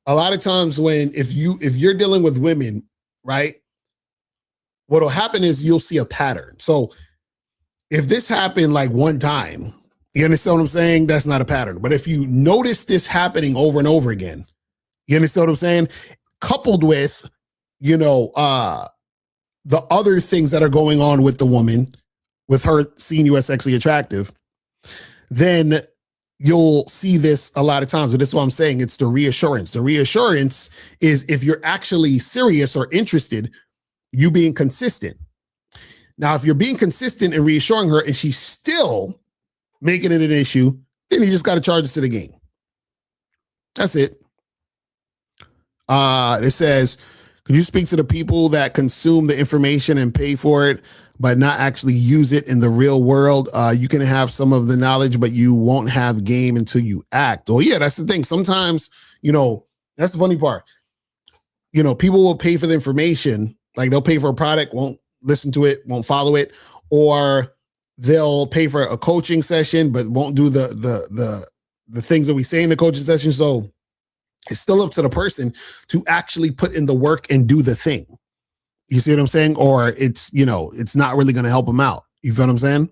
a lot of times if you're dealing with women, right, what'll happen is you'll see a pattern. So if this happened like one time, you understand what I'm saying? That's not a pattern. But if you notice this happening over and over again, you understand what I'm saying? Coupled with, the other things that are going on with the woman, with her seeing you as sexually attractive, then you'll see this a lot of times. But this is what I'm saying. It's the reassurance. The reassurance is if you're actually serious or interested, you being consistent. Now, if you're being consistent and reassuring her and she's still making it an issue, then you just got to charge us to the game. That's it. It says, could you speak to the people that consume the information and pay for it, but not actually use it in the real world? You can have some of the knowledge, but you won't have game until you act. Oh, yeah, that's the thing. Sometimes, that's the funny part. People will pay for the information. Like they'll pay for a product, won't listen to it, won't follow it, or they'll pay for a coaching session, but won't do the things that we say in the coaching session. So it's still up to the person to actually put in the work and do the thing. You see what I'm saying? Or it's not really going to help them out. You feel what I'm saying?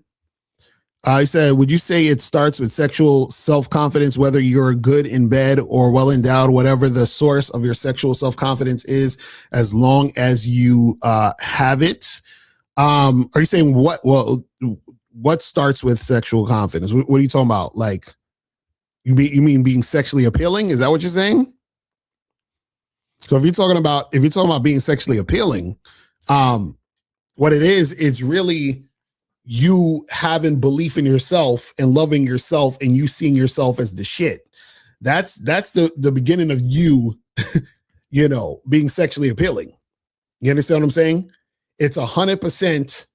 He said, would you say it starts with sexual self-confidence, whether you're good in bed or well endowed, whatever the source of your sexual self-confidence is, as long as you have it? Are you saying what starts with sexual confidence? What are you talking about? Like, you mean being sexually appealing? Is that what you're saying? So if you're talking about being sexually appealing, what it is, it's really you having belief in yourself and loving yourself and you seeing yourself as the shit. That's the beginning of you, being sexually appealing. You understand what I'm saying? It's 100%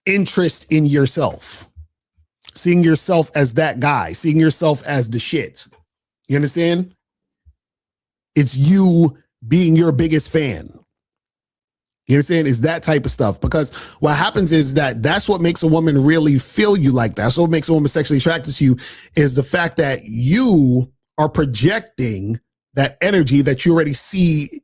interest in yourself. Seeing yourself as that guy, seeing yourself as the shit. You understand? It's you being your biggest fan. You understand? It's that type of stuff. Because what happens is that's what makes a woman really feel you like that. That's what makes a woman sexually attracted to you, is the fact that you are projecting that energy that you already see,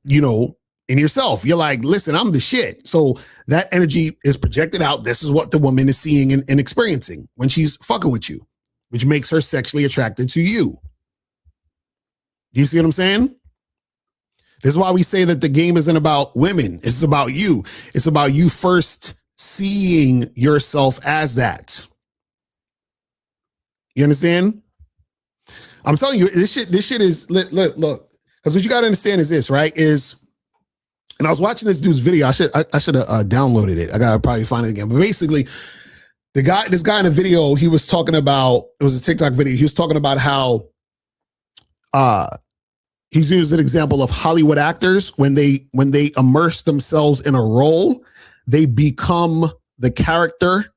in yourself. You're like, listen, I'm the shit. So that energy is projected out. This is what the woman is seeing and experiencing when she's fucking with you, which makes her sexually attracted to you. Do you see what I'm saying? This is why we say that the game isn't about women. It's about you. It's about you first seeing yourself as that. You understand? I'm telling you, this shit is, look. Because what you got to understand is this, right? And I was watching this dude's video. I should have downloaded it. I got to probably find it again. But basically, this guy in the video, he was talking about, it was a TikTok video. He was talking about how, he's used an example of Hollywood actors when they immerse themselves in a role, they become the character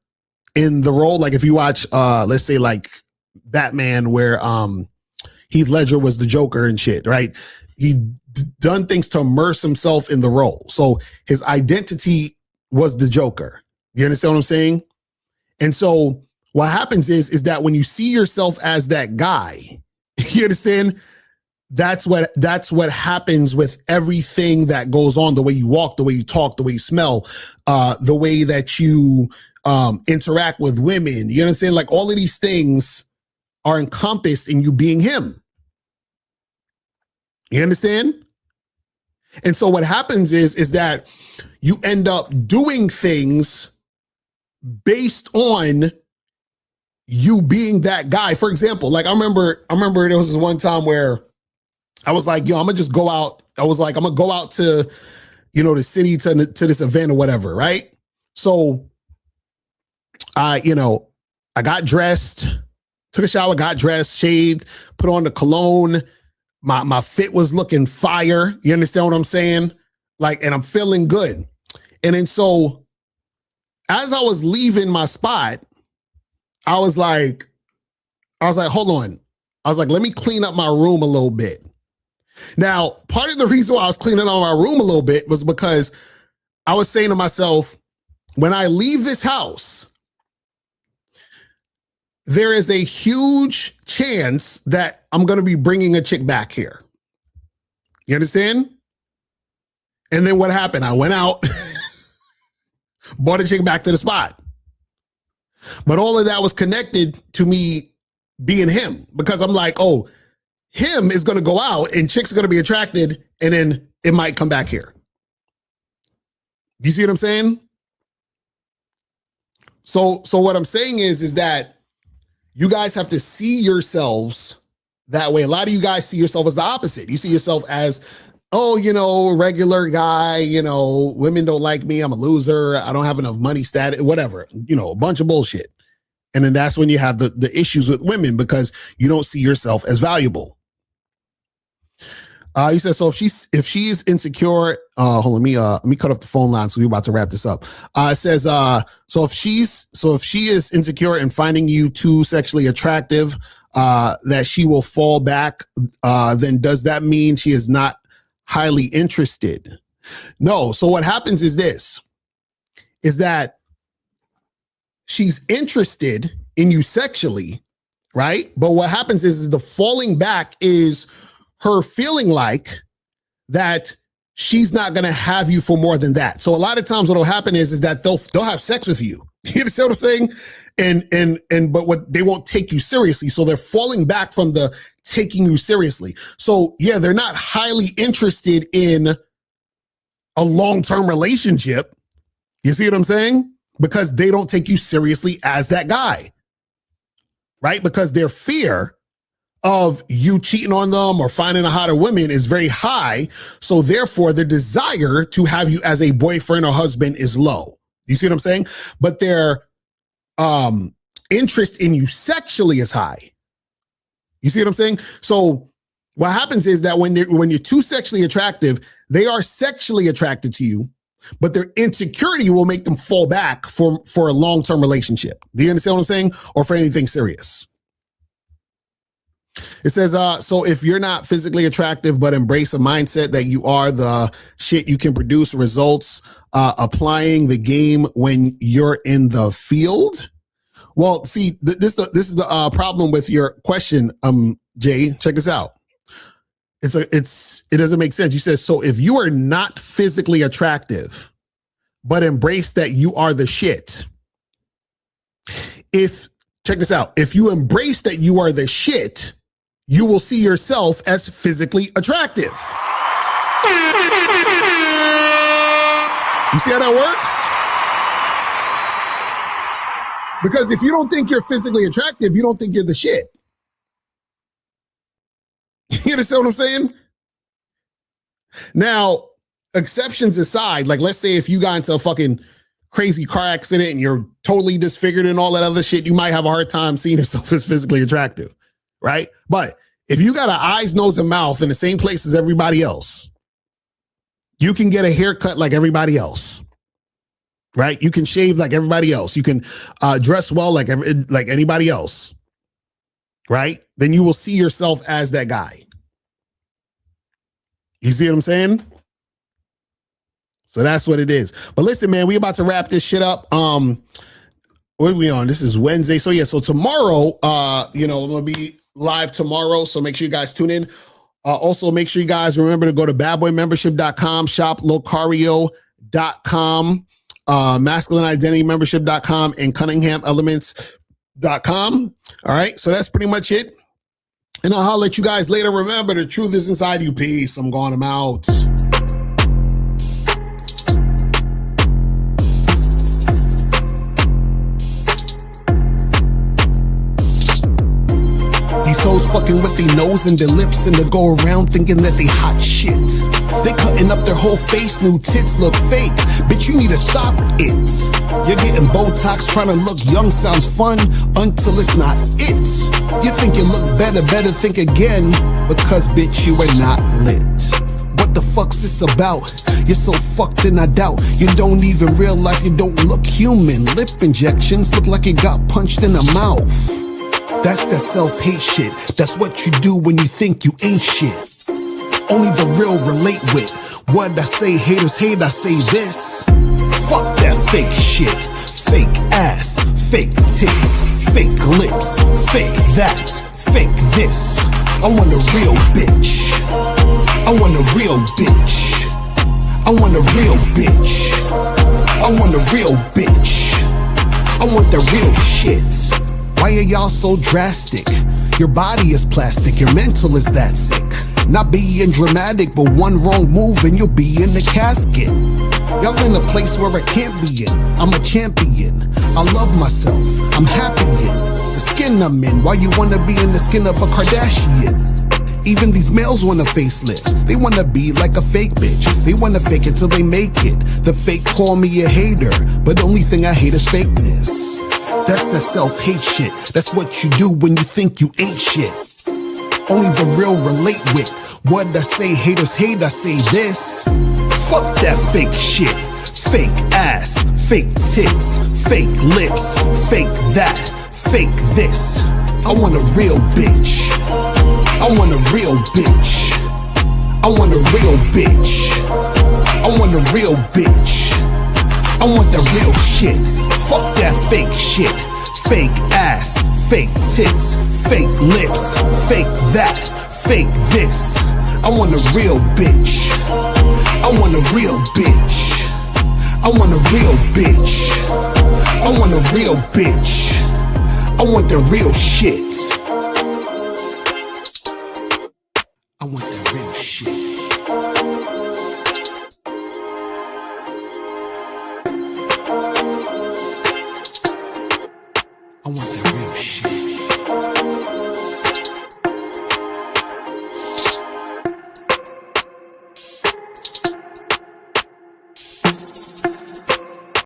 in the role. Like if you watch, let's say like Batman, where Heath Ledger was the Joker and shit, right? He done things to immerse himself in the role, so his identity was the Joker. You understand what I'm saying? And so what happens is that when you see yourself as that guy, you understand? That's what happens with everything that goes on, the way you walk, the way you talk, the way you smell, the way that you interact with women. You understand? Like all of these things are encompassed in you being him. You understand? And so what happens is that you end up doing things based on you being that guy. For example, like I remember there was this one time where I was like, I'm gonna just go out. I was like, I'm gonna go out to, the city to this event or whatever, right? So I got dressed, took a shower, got dressed, shaved, put on the cologne. My fit was looking fire. You understand what I'm saying? Like, and I'm feeling good. And then so as I was leaving my spot, I was like, hold on. I was like, let me clean up my room a little bit. Now, part of the reason why I was cleaning out my room a little bit was because I was saying to myself, when I leave this house, there is a huge chance that I'm going to be bringing a chick back here. You understand? And then what happened? I went out, brought a chick back to the spot. But all of that was connected to me being him, because I'm like, oh, him is going to go out and chicks are going to be attracted, and then it might come back here. You see what I'm saying? So what I'm saying is that you guys have to see yourselves that way. A lot of you guys see yourself as the opposite. You see yourself as, regular guy, women don't like me. I'm a loser. I don't have enough money, status, whatever, a bunch of bullshit. And then that's when you have the issues with women, because you don't see yourself as valuable. He says, so if she's insecure, hold on, let me cut off the phone line, so we're about to wrap this up. It says, so if she is insecure and finding you too sexually attractive, that she will fall back, then does that mean she is not highly interested? No. So what happens is that she's interested in you sexually, right? But what happens is the falling back is her feeling like that she's not going to have you for more than that. So a lot of times what'll happen is that they'll have sex with you. You understand what I'm saying? But what they won't take you seriously. So they're falling back from the taking you seriously. So yeah, they're not highly interested in a long-term relationship. You see what I'm saying? Because they don't take you seriously as that guy, right? Because their fear of you cheating on them or finding a hotter woman is very high. So therefore, the desire to have you as a boyfriend or husband is low. You see what I'm saying? But their interest in you sexually is high. You see what I'm saying? So what happens is that when you're too sexually attractive, they are sexually attracted to you, but their insecurity will make them fall back for a long-term relationship. Do you understand what I'm saying? Or for anything serious. It says, so if you're not physically attractive, but embrace a mindset that you are the shit, you can produce results applying the game when you're in the field. Well, see, this is the problem with your question, Jay. Check this out. It doesn't make sense. You said, so if you are not physically attractive, but embrace that you are the shit. Check this out. If you embrace that you are the shit, you will see yourself as physically attractive. You see how that works? Because if you don't think you're physically attractive, you don't think you're the shit. You understand what I'm saying? Now, exceptions aside, like let's say if you got into a fucking crazy car accident and you're totally disfigured and all that other shit, you might have a hard time seeing yourself as physically attractive, right? But if you got an eyes, nose, and mouth in the same place as everybody else, you can get a haircut like everybody else, right? You can shave like everybody else. You can dress well like anybody else, right? Then you will see yourself as that guy. You see what I'm saying? So that's what it is. But listen, man, we about to wrap this shit up. What are we on? This is Wednesday. So yeah, so tomorrow, I'm gonna be live tomorrow. So make sure you guys tune in. Also, make sure you guys remember to go to badboymembership.com, shop locario.com, masculineidentitymembership.com, and cunninghamelements.com. All right, so that's pretty much it. And I'll holler at you guys later. Remember, the truth is inside you. Peace. I'm going. I'm out. These hoes fucking with their nose and their lips and they go around thinking that they hot shit. They cutting up their whole face, new tits look fake. Bitch, you need to stop it. You're getting Botox, trying to look young sounds fun until it's not it. You think you look better think again, because bitch, you are not lit. What the fuck's this about? You're so fucked and I doubt you don't even realize you don't look human. Lip injections look like you got punched in the mouth. That's that self-hate shit. That's what you do when you think you ain't shit. Only the real relate with. What I say, haters hate, I say this. Fuck that fake shit. Fake ass, fake tits, fake lips, fake that, fake this. I want a real bitch. I want a real bitch. I want a real bitch. I want a real bitch. I want the real shit. Why are y'all so drastic? Your body is plastic, your mental is that sick. Not being dramatic, but one wrong move and you'll be in the casket. Y'all in a place where I can't be in. I'm a champion. I love myself. I'm happy in the skin I'm in. Why you wanna be in the skin of a Kardashian? Even these males want a facelift. They wanna be like a fake bitch. They wanna fake it till they make it. The fake call me a hater, but the only thing I hate is fakeness. That's the self-hate shit. That's what you do when you think you ain't shit. Only the real relate with. What I say, haters hate, I say this. Fuck that fake shit. Fake ass, fake tits, fake lips, fake that, fake this. I want a real bitch. I want a real bitch. I want a real bitch. I want a real bitch. I want the real shit. Fuck that fake shit. Fake ass, fake tits, fake lips, fake that, fake this. I want a real bitch. I want a real bitch. I want a real bitch. I want a real bitch. I want the real shit.